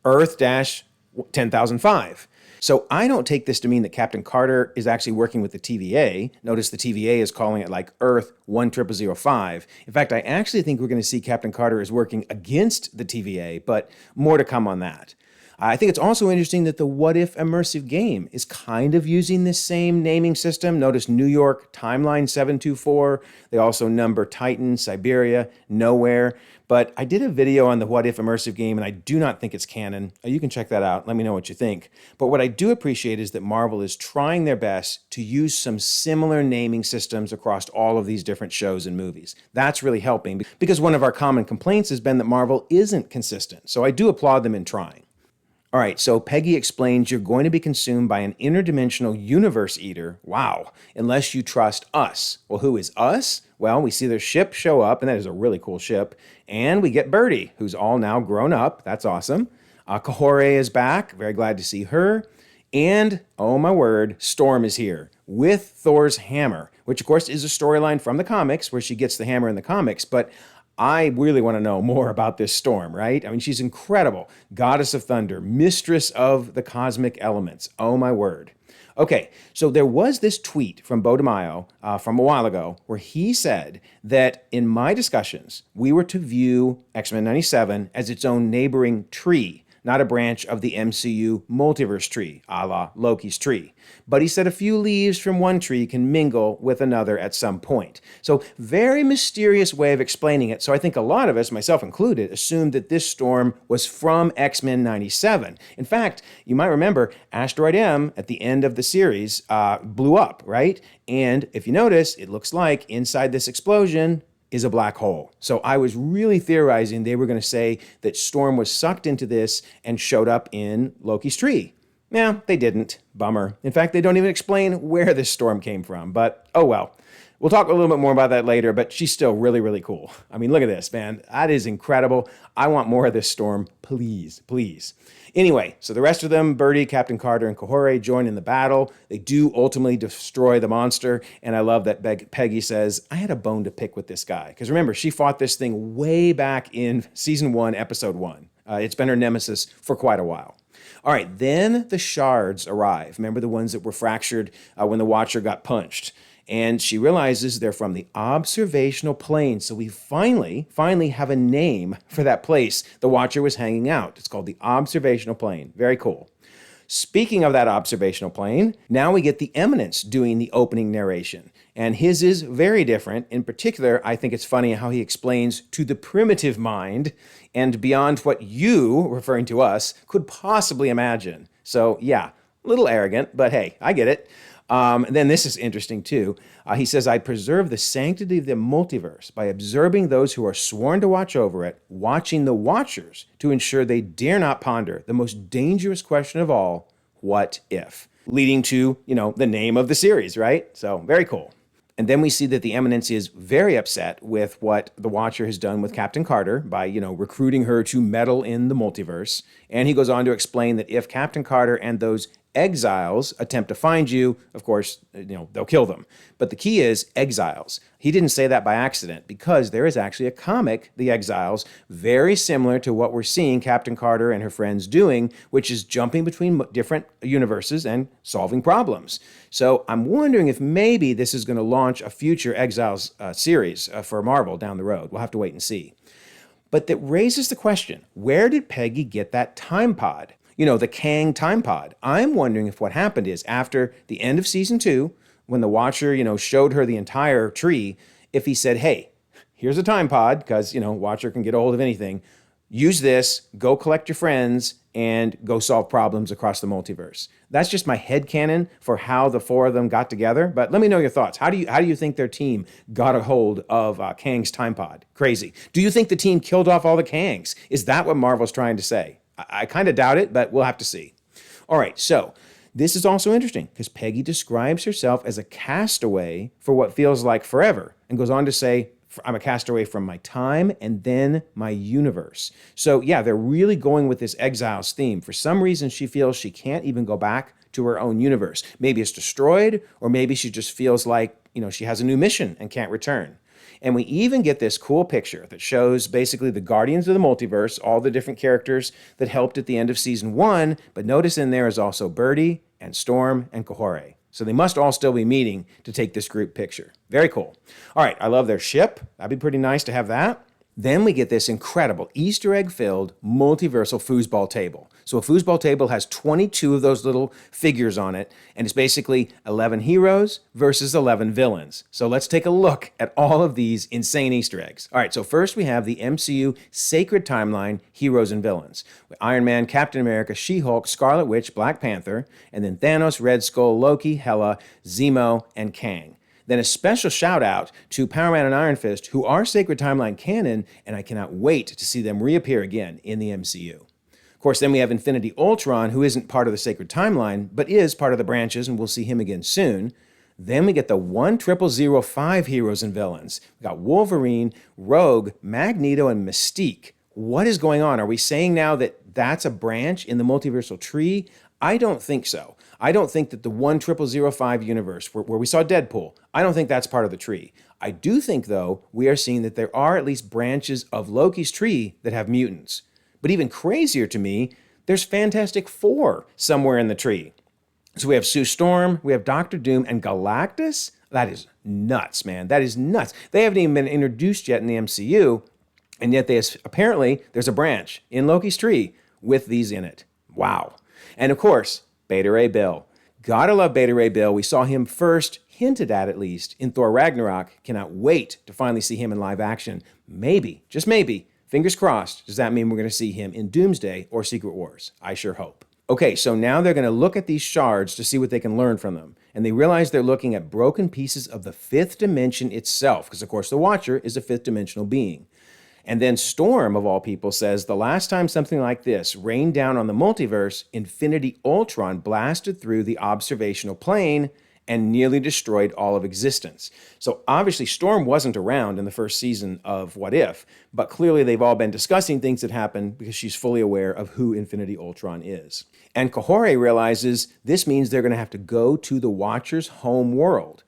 Earth-10005. So I don't take this to mean that Captain Carter is actually working with the TVA. Notice the TVA is calling it like Earth 10005. In fact, I actually think we're going to see Captain Carter is working against the TVA, but more to come on that. I think it's also interesting that the What If immersive game is kind of using this same naming system. Notice New York, Timeline 724. They also number Titan, Siberia, Nowhere. But I did a video on the What If immersive game, and I do not think it's canon. You can check that out. Let me know what you think. But what I do appreciate is that Marvel is trying their best to use some similar naming systems across all of these different shows and movies. That's really helping because one of our common complaints has been that Marvel isn't consistent. So I do applaud them in trying. All right, so Peggy explains you're going to be consumed by an interdimensional universe eater. Wow, unless you trust us. Well, who is us? Well, we see their ship show up, and that is a really cool ship. And we get Birdie, who's all now grown up. That's awesome. Kahore is back. Very glad to see her. And, oh my word, Storm is here with Thor's hammer, which of course is a storyline from the comics where she gets the hammer in the comics. But I really want to know more about this Storm, right? I mean, she's incredible. Goddess of Thunder, mistress of the cosmic elements. Oh my word. Okay, so there was this tweet from Bo DeMaio from a while ago where he said that in my discussions, we were to view X-Men 97 as its own neighboring tree, not a branch of the MCU multiverse tree, a la Loki's tree. But he said a few leaves from one tree can mingle with another at some point. So very mysterious way of explaining it. So I think a lot of us, myself included, assumed that this Storm was from X-Men 97. In fact, you might remember Asteroid M at the end of the series blew up, right? And if you notice, it looks like inside this explosion is a black hole. So I was really theorizing they were going to say that Storm was sucked into this and showed up in Loki's tree. Yeah, they didn't. Bummer. In fact, they don't even explain where this Storm came from, but oh well. We'll talk a little bit more about that later, but she's still really, really cool. I mean, look at this, man. That is incredible. I want more of this Storm, please, please. Anyway, so the rest of them, Birdie, Captain Carter, and Kahore, join in the battle. They do ultimately destroy the monster, and I love that Peggy says, I had a bone to pick with this guy. Because remember, she fought this thing way back in Season 1, Episode 1. It's been her nemesis for quite a while. All right, then the shards arrive. Remember the ones that were fractured when the Watcher got punched? And she realizes they're from the observational plane. So we finally have a name for that place the Watcher was hanging out. It's called the observational plane. Very cool. Speaking of that observational plane, now we get the Eminence doing the opening narration. And his is very different. In particular, I think it's funny how he explains to the primitive mind and beyond what you, referring to us, could possibly imagine. So, yeah, a little arrogant, but hey, I get it. Then this is interesting too. He says, I preserve the sanctity of the multiverse by observing those who are sworn to watch over it, watching the watchers to ensure they dare not ponder the most dangerous question of all, what if? Leading to, the name of the series, right? So very cool. And then we see that the Eminence is very upset with what the Watcher has done with Captain Carter by, recruiting her to meddle in the multiverse. And he goes on to explain that if Captain Carter and those exiles attempt to find you, of course, they'll kill them. But the key is exiles. He didn't say that by accident because there is actually a comic, The Exiles, very similar to what we're seeing Captain Carter and her friends doing, which is jumping between different universes and solving problems. So I'm wondering if maybe this is going to launch a future Exiles series for Marvel down the road. We'll have to wait and see. But that raises the question, where did Peggy get that time pod? The Kang time pod. I'm wondering if what happened is after the end of season 2, when the Watcher, showed her the entire tree, if he said, hey, here's a time pod, because, Watcher can get a hold of anything. Use this, go collect your friends, and go solve problems across the multiverse. That's just my headcanon for how the 4 of them got together. But let me know your thoughts. How do you think their team got a hold of Kang's time pod? Crazy. Do you think the team killed off all the Kangs? Is that what Marvel's trying to say? I kind of doubt it, but we'll have to see. All right, so this is also interesting because Peggy describes herself as a castaway for what feels like forever and goes on to say, I'm a castaway from my time and then my universe. So yeah, they're really going with this exiles theme. For some reason, she feels she can't even go back to her own universe. Maybe it's destroyed, or maybe she just feels like, she has a new mission and can't return. And we even get this cool picture that shows basically the Guardians of the Multiverse, all the different characters that helped at the end of season 1. But notice in there is also Birdie and Storm and Kahore. So they must all still be meeting to take this group picture. Very cool. All right, I love their ship. That'd be pretty nice to have that. Then we get this incredible Easter egg-filled multiversal foosball table. So a foosball table has 22 of those little figures on it, and it's basically 11 heroes versus 11 villains. So let's take a look at all of these insane Easter eggs. All right, so first we have the MCU Sacred Timeline heroes and villains. Iron Man, Captain America, She-Hulk, Scarlet Witch, Black Panther, and then Thanos, Red Skull, Loki, Hela, Zemo, and Kang. Then a special shout out to Power Man and Iron Fist, who are Sacred Timeline canon, and I cannot wait to see them reappear again in the MCU. Of course, then we have Infinity Ultron, who isn't part of the Sacred Timeline, but is part of the branches, and we'll see him again soon. Then we get the 10005 heroes and villains. We got Wolverine, Rogue, Magneto, and Mystique. What is going on? Are we saying now that that's a branch in the multiversal tree? I don't think so. I don't think that the 10005 universe, where we saw Deadpool, I don't think that's part of the tree. I do think, though, we are seeing that there are at least branches of Loki's tree that have mutants. But even crazier to me, there's Fantastic Four somewhere in the tree. So we have Sue Storm, we have Doctor Doom, and Galactus? That is nuts, man. That is nuts. They haven't even been introduced yet in the MCU, and yet apparently there's a branch in Loki's tree with these in it. Wow. And of course, Beta Ray Bill. Gotta love Beta Ray Bill. We saw him first, hinted at least, in Thor Ragnarok. Cannot wait to finally see him in live action. Maybe, just maybe, fingers crossed, does that mean we're going to see him in Doomsday or Secret Wars? I sure hope. Okay, so now they're going to look at these shards to see what they can learn from them. And they realize they're looking at broken pieces of the fifth dimension itself, because of course the Watcher is a fifth dimensional being. And then Storm, of all people, says the last time something like this rained down on the multiverse, Infinity Ultron blasted through the observational plane and nearly destroyed all of existence. So obviously Storm wasn't around in the first season of What If, but clearly they've all been discussing things that happened because she's fully aware of who Infinity Ultron is. And Kahore realizes this means they're going to have to go to the Watcher's home world.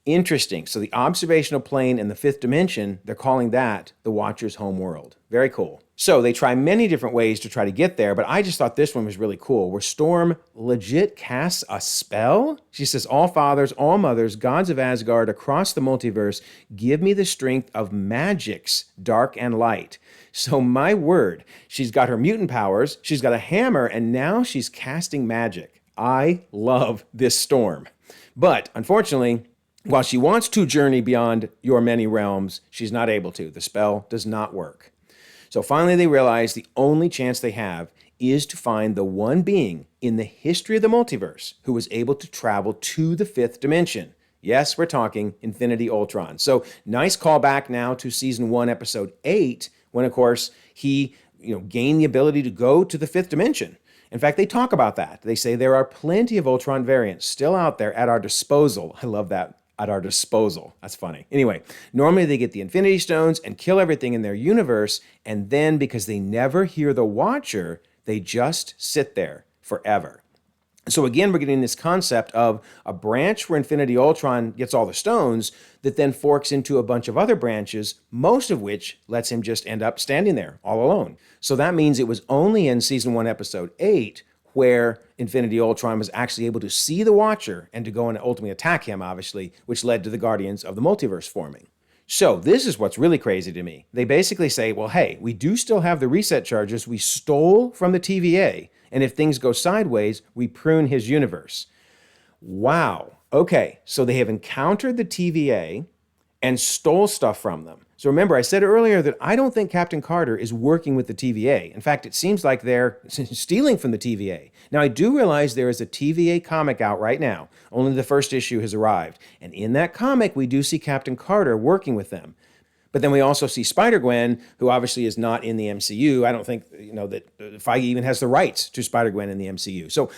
Interesting. So the observational plane in the fifth dimension, they're calling that the Watcher's home world. Very cool. So they try many different ways to try to get there, but I just thought this one was really cool, where Storm legit casts a spell. She says, all fathers, all mothers, gods of Asgard across the multiverse, give me the strength of magics, dark and light. So my word, she's got her mutant powers, she's got a hammer, and now she's casting magic. I love this Storm. But unfortunately, while she wants to journey beyond your many realms, she's not able to. The spell does not work. So finally they realize the only chance they have is to find the one being in the history of the multiverse who was able to travel to the fifth dimension. Yes, we're talking Infinity Ultron. So nice callback now to season 1, episode 8, when of course he gained the ability to go to the fifth dimension. In fact, they talk about that. They say there are plenty of Ultron variants still out there at our disposal. I love that. At our disposal. That's funny. Anyway, normally they get the Infinity Stones and kill everything in their universe, and then because they never hear the Watcher, they just sit there forever. So again, we're getting this concept of a branch where Infinity Ultron gets all the stones that then forks into a bunch of other branches, most of which lets him just end up standing there all alone. So that means it was only in season 1, episode 8 where Infinity Ultron was actually able to see the Watcher and to go and ultimately attack him, obviously, which led to the Guardians of the Multiverse forming. So this is what's really crazy to me. They basically say, well, hey, we do still have the reset charges we stole from the TVA, and if things go sideways, we prune his universe. Wow. Okay, so they have encountered the TVA and stole stuff from them. So remember, I said earlier that I don't think Captain Carter is working with the TVA. In fact, it seems like they're stealing from the TVA. Now, I do realize there is a TVA comic out right now. Only the first issue has arrived. And in that comic, we do see Captain Carter working with them. But then we also see Spider-Gwen, who obviously is not in the MCU. I don't think, that Feige even has the rights to Spider-Gwen in the MCU. So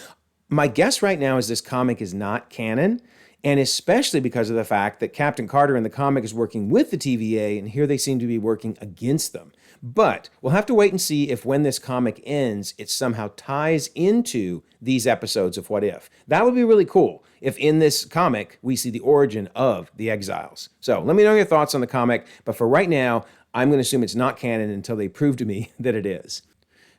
my guess right now is this comic is not canon. And especially because of the fact that Captain Carter in the comic is working with the TVA, and here they seem to be working against them. But we'll have to wait and see if when this comic ends, it somehow ties into these episodes of What If. That would be really cool if in this comic we see the origin of the Exiles. So let me know your thoughts on the comic, but for right now, I'm going to assume it's not canon until they prove to me that it is.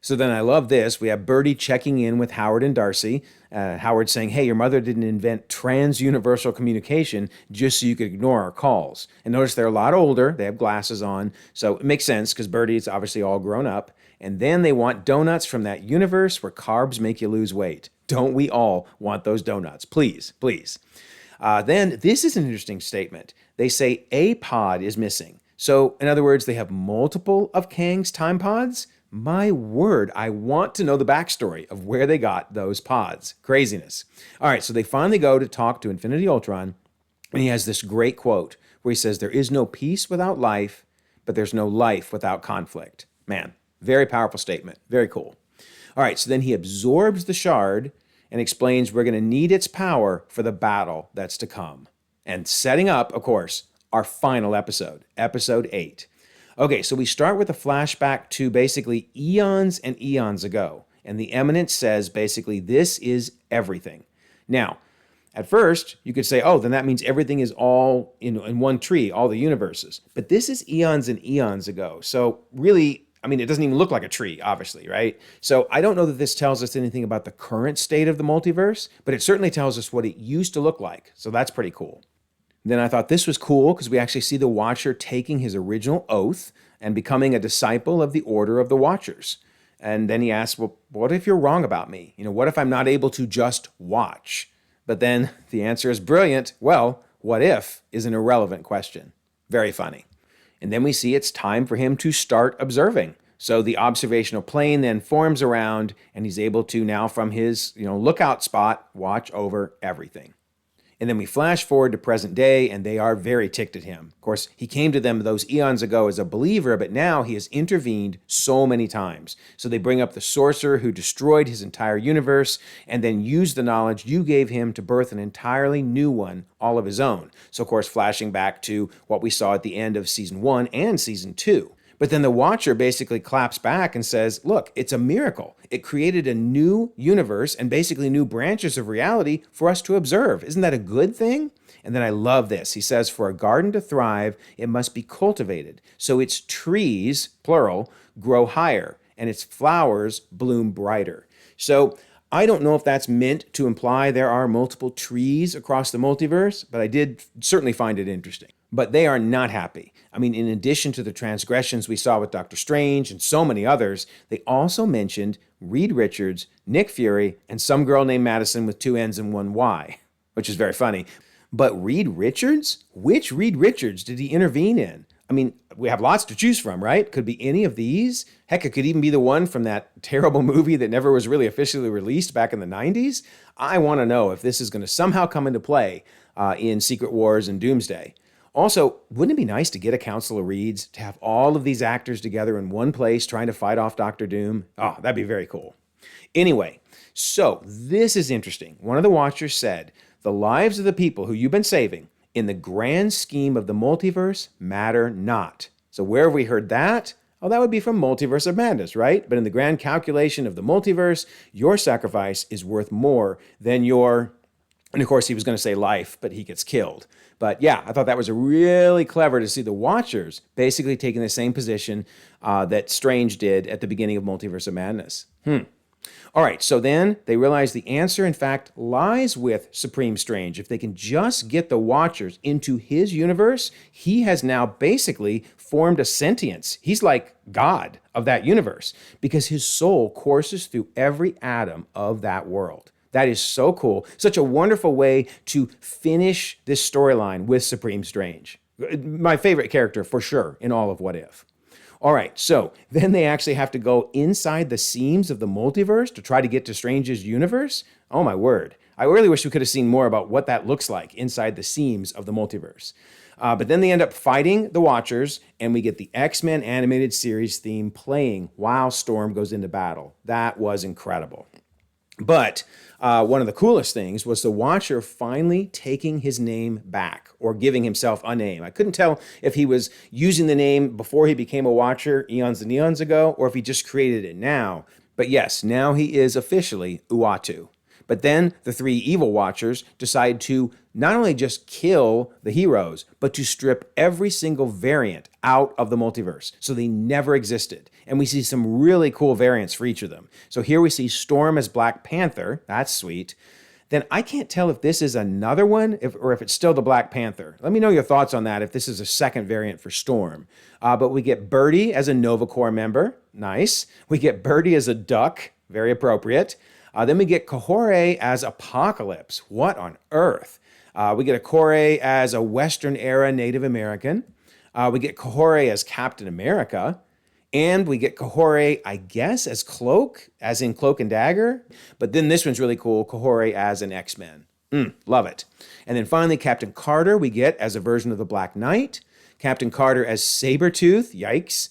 So then I love this. We have Birdie checking in with Howard and Darcy. Howard saying, hey, your mother didn't invent trans-universal communication just so you could ignore our calls. And notice they're a lot older. They have glasses on. So it makes sense because Birdie is obviously all grown up. And then they want donuts from that universe where carbs make you lose weight. Don't we all want those donuts? Please, please. Then this is an interesting statement. They say a pod is missing. So in other words, they have multiple of Kang's time pods. My word, I want to know the backstory of where they got those pods. Craziness. All right, so they finally go to talk to Infinity Ultron, and he has this great quote where he says, there is no peace without life, but there's no life without conflict. Man, very powerful statement. Very cool. All right, so then he absorbs the shard and explains we're going to need its power for the battle that's to come. And setting up, of course, our final episode, episode 8. Okay, so we start with a flashback to basically eons and eons ago. And the Eminence says basically this is everything. Now, at first, you could say, oh, then that means everything is all in one tree, all the universes. But this is eons and eons ago. So really, it doesn't even look like a tree, obviously, right? So I don't know that this tells us anything about the current state of the multiverse, but it certainly tells us what it used to look like. So that's pretty cool. Then I thought this was cool because we actually see the Watcher taking his original oath and becoming a disciple of the Order of the Watchers. And then he asks, well, what if you're wrong about me? What if I'm not able to just watch? But then the answer is brilliant. Well, what if is an irrelevant question. Very funny. And then we see it's time for him to start observing. So the observational plane then forms around, and he's able to now from his lookout spot watch over everything. And then we flash forward to present day, and they are very ticked at him. Of course, he came to them those eons ago as a believer, but now he has intervened so many times. So they bring up the sorcerer who destroyed his entire universe and then used the knowledge you gave him to birth an entirely new one, all of his own. So, of course, flashing back to what we saw at the end of season 1 and season 2. But then the Watcher basically claps back and says, look, it's a miracle. It created a new universe and basically new branches of reality for us to observe. Isn't that a good thing? And then I love this. He says, for a garden to thrive, it must be cultivated. So its trees, plural, grow higher and its flowers bloom brighter. So I don't know if that's meant to imply there are multiple trees across the multiverse, but I did certainly find it interesting. But they are not happy. I mean, in addition to the transgressions we saw with Doctor Strange and so many others, they also mentioned Reed Richards, Nick Fury, and some girl named Madison with 2 N's and 1 Y, which is very funny. But Reed Richards? Which Reed Richards did he intervene in? I mean, we have lots to choose from, right? Could be any of these. Heck, it could even be the one from that terrible movie that never was really officially released back in the 90s. I want to know if this is going to somehow come into play in Secret Wars and Doomsday. Also, wouldn't it be nice to get a Council of Reeds, to have all of these actors together in one place trying to fight off Doctor Doom? Oh, that'd be very cool. Anyway, so this is interesting. One of the Watchers said, the lives of the people who you've been saving in the grand scheme of the multiverse matter not. So where have we heard that? Oh, that would be from Multiverse of Madness, right? But in the grand calculation of the multiverse, your sacrifice is worth more than your... And of course, he was going to say life, but he gets killed. But yeah, I thought that was really clever to see the Watchers basically taking the same position that Strange did at the beginning of Multiverse of Madness. All right, so then they realize the answer, in fact, lies with Supreme Strange. If they can just get the Watchers into his universe, he has now basically formed a sentience. He's like God of that universe because his soul courses through every atom of that world. That is so cool. Such a wonderful way to finish this storyline with Supreme Strange. My favorite character for sure in all of What If. All right, so then they actually have to go inside the seams of the multiverse to try to get to Strange's universe? Oh my word. I really wish we could have seen more about what that looks like inside the seams of the multiverse. But then they end up fighting the Watchers, and we get the X-Men animated series theme playing while Storm goes into battle. That was incredible. But one of the coolest things was the Watcher finally taking his name back or giving himself a name. I couldn't tell if he was using the name before he became a Watcher eons and eons ago or if he just created it now. But yes, now he is officially Uatu. But then the 3 evil Watchers decide to not only just kill the heroes, but to strip every single variant out of the multiverse. So they never existed. And we see some really cool variants for each of them. So here we see Storm as Black Panther. That's sweet. Then I can't tell if this is another one or if it's still the Black Panther. Let me know your thoughts on that, if this is a second variant for Storm. But we get Birdie as a Nova Corps member. Nice. We get Birdie as a duck. Very appropriate. Then we get Kahore as Apocalypse. What on earth? We get Kahore as a Western-era Native American. We get Kahore as Captain America. And we get Kahore, I guess, as Cloak, as in Cloak and Dagger. But then this one's really cool, Kahore as an X-Men. Love it. And then finally, Captain Carter we get as a version of the Black Knight. Captain Carter as Sabretooth, yikes.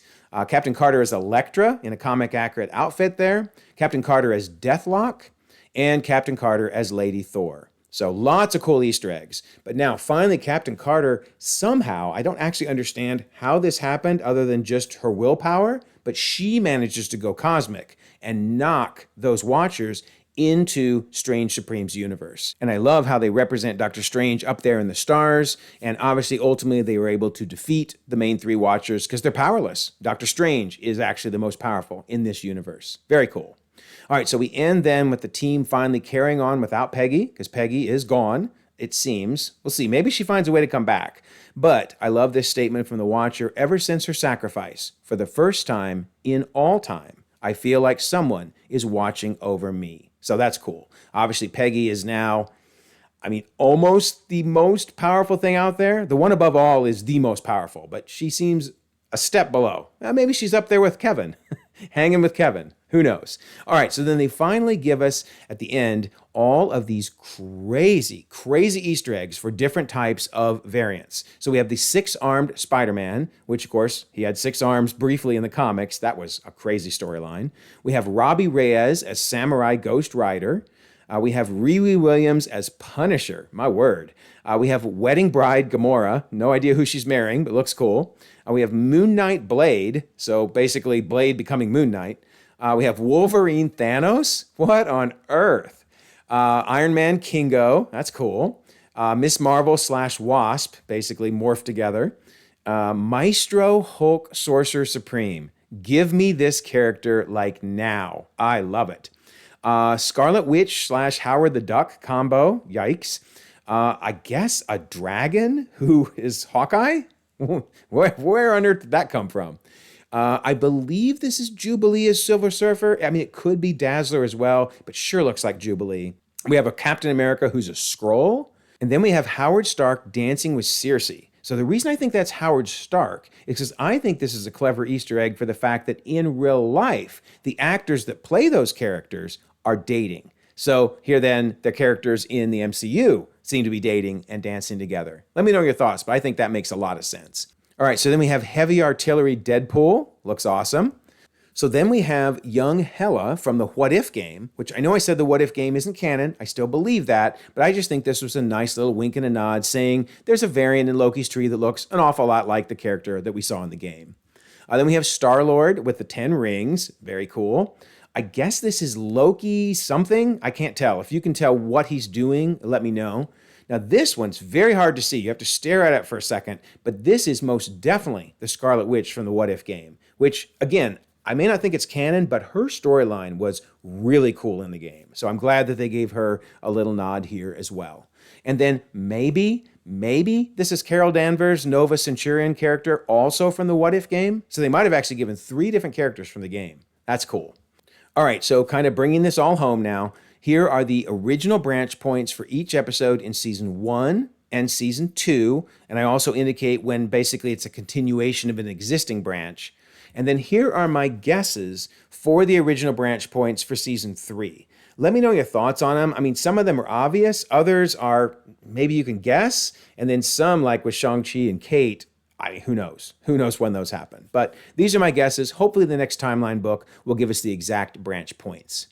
Captain Carter as Elektra in a comic-accurate outfit there. Captain Carter as Deathlock. And Captain Carter as Lady Thor. So lots of cool Easter eggs. But now, finally, Captain Carter, somehow, I don't actually understand how this happened other than just her willpower, but she manages to go cosmic and knock those Watchers into Strange Supreme's universe. And I love how they represent Doctor Strange up there in the stars, and obviously, ultimately, they were able to defeat the main 3 Watchers because they're powerless. Doctor Strange is actually the most powerful in this universe. Very cool. All right, so we end then with the team finally carrying on without Peggy, because Peggy is gone, it seems. We'll see. Maybe she finds a way to come back. But I love this statement from the Watcher. Ever since her sacrifice, for the first time in all time, I feel like someone is watching over me. So that's cool. Obviously, Peggy is now, almost the most powerful thing out there. The one above all is the most powerful, but she seems a step below. Maybe she's up there with Kevin, hanging with Kevin. Who knows? All right, so then they finally give us, at the end, all of these crazy, crazy Easter eggs for different types of variants. So we have the 6-armed Spider-Man, which, of course, he had 6 arms briefly in the comics. That was a crazy storyline. We have Robbie Reyes as Samurai Ghost Rider. We have Riri Williams as Punisher. My word. We have Wedding Bride Gamora. No idea who she's marrying, but looks cool. We have Moon Knight Blade. So basically, Blade becoming Moon Knight. We have Wolverine Thanos. What on earth? Iron Man Kingo. That's cool. Miss Marvel / Wasp, basically morphed together. Maestro Hulk Sorcerer Supreme. Give me this character like now. I love it. Scarlet Witch / Howard the Duck combo. Yikes. I guess a dragon who is Hawkeye? Where on earth did that come from? I believe this is Jubilee as Silver Surfer. I mean, it could be Dazzler as well, but sure looks like Jubilee. We have a Captain America who's a Skrull. And then we have Howard Stark dancing with Circe. So the reason I think that's Howard Stark is because I think this is a clever Easter egg for the fact that in real life, the actors that play those characters are dating. So here then, the characters in the MCU seem to be dating and dancing together. Let me know your thoughts, but I think that makes a lot of sense. All right, so then we have Heavy Artillery Deadpool. Looks awesome. So then we have young Hela from the What If game, which I know I said the What If game isn't canon. I still believe that, but I just think this was a nice little wink and a nod saying there's a variant in Loki's tree that looks an awful lot like the character that we saw in the game. Then we have Star-Lord with the 10 rings. Very cool. I guess this is Loki something. I can't tell. If you can tell what he's doing, let me know. Now, this one's very hard to see. You have to stare at it for a second, but this is most definitely the Scarlet Witch from the What If game, which, again, I may not think it's canon, but her storyline was really cool in the game. So I'm glad that they gave her a little nod here as well. And then maybe this is Carol Danvers' Nova Centurion character also from the What If game. So they might have actually given 3 different characters from the game. That's cool. All right, so kind of bringing this all home now, here are the original branch points for each episode in Season 1 and Season 2. And I also indicate when basically it's a continuation of an existing branch. And then here are my guesses for the original branch points for Season 3. Let me know your thoughts on them. I mean, some of them are obvious. Others are maybe you can guess. And then some, like with Shang-Chi and Kate, who knows? Who knows when those happen? But these are my guesses. Hopefully the next timeline book will give us the exact branch points.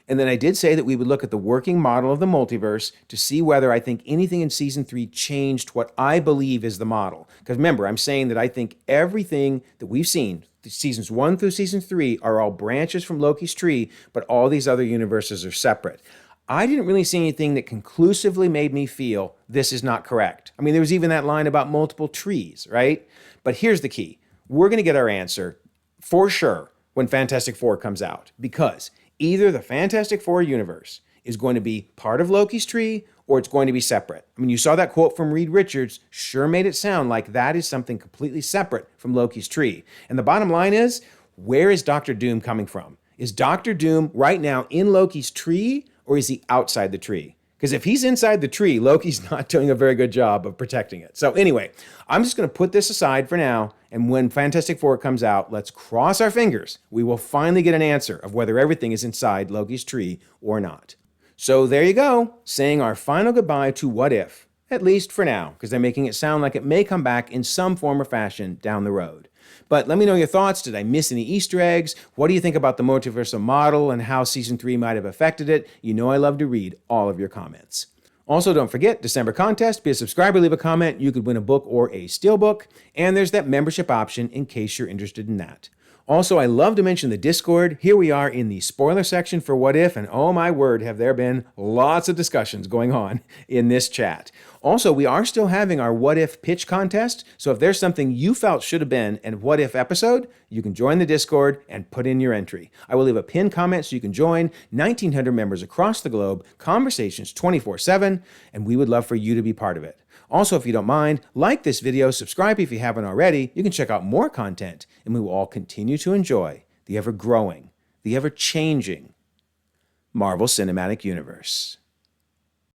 And then I did say that we would look at the working model of the multiverse to see whether I think anything in Season 3 changed what I believe is the model. Because remember, I'm saying that I think everything that we've seen, Seasons 1 through Season 3, are all branches from Loki's tree, but all these other universes are separate. I didn't really see anything that conclusively made me feel this is not correct. I mean, there was even that line about multiple trees, right? But here's the key. We're going to get our answer for sure when Fantastic Four comes out, because either the Fantastic Four universe is going to be part of Loki's tree or it's going to be separate. I mean, you saw that quote from Reed Richards, sure made it sound like that is something completely separate from Loki's tree. And the bottom line is, where is Doctor Doom coming from? Is Doctor Doom right now in Loki's tree or is he outside the tree? Because if he's inside the tree, Loki's not doing a very good job of protecting it. So anyway, I'm just going to put this aside for now. And when Fantastic Four comes out, let's cross our fingers. We will finally get an answer of whether everything is inside Loki's tree or not. So there you go, saying our final goodbye to What If, at least for now, because they're making it sound like it may come back in some form or fashion down the road. But let me know your thoughts. Did I miss any Easter eggs? What do you think about the multiversal model and how Season 3 might have affected it? You know I love to read all of your comments. Also, don't forget, December contest. Be a subscriber, leave a comment. You could win a book or a steelbook. And there's that membership option in case you're interested in that. Also, I love to mention the Discord. Here we are in the spoiler section for What If, and oh my word, have there been lots of discussions going on in this chat. Also, we are still having our What If pitch contest, so if there's something you felt should have been an What If episode, you can join the Discord and put in your entry. I will leave a pinned comment so you can join 1,900 members across the globe, conversations 24/7, and we would love for you to be part of it. Also, if you don't mind, like this video, subscribe if you haven't already. You can check out more content, and we will all continue to enjoy the ever-growing, the ever-changing Marvel Cinematic Universe.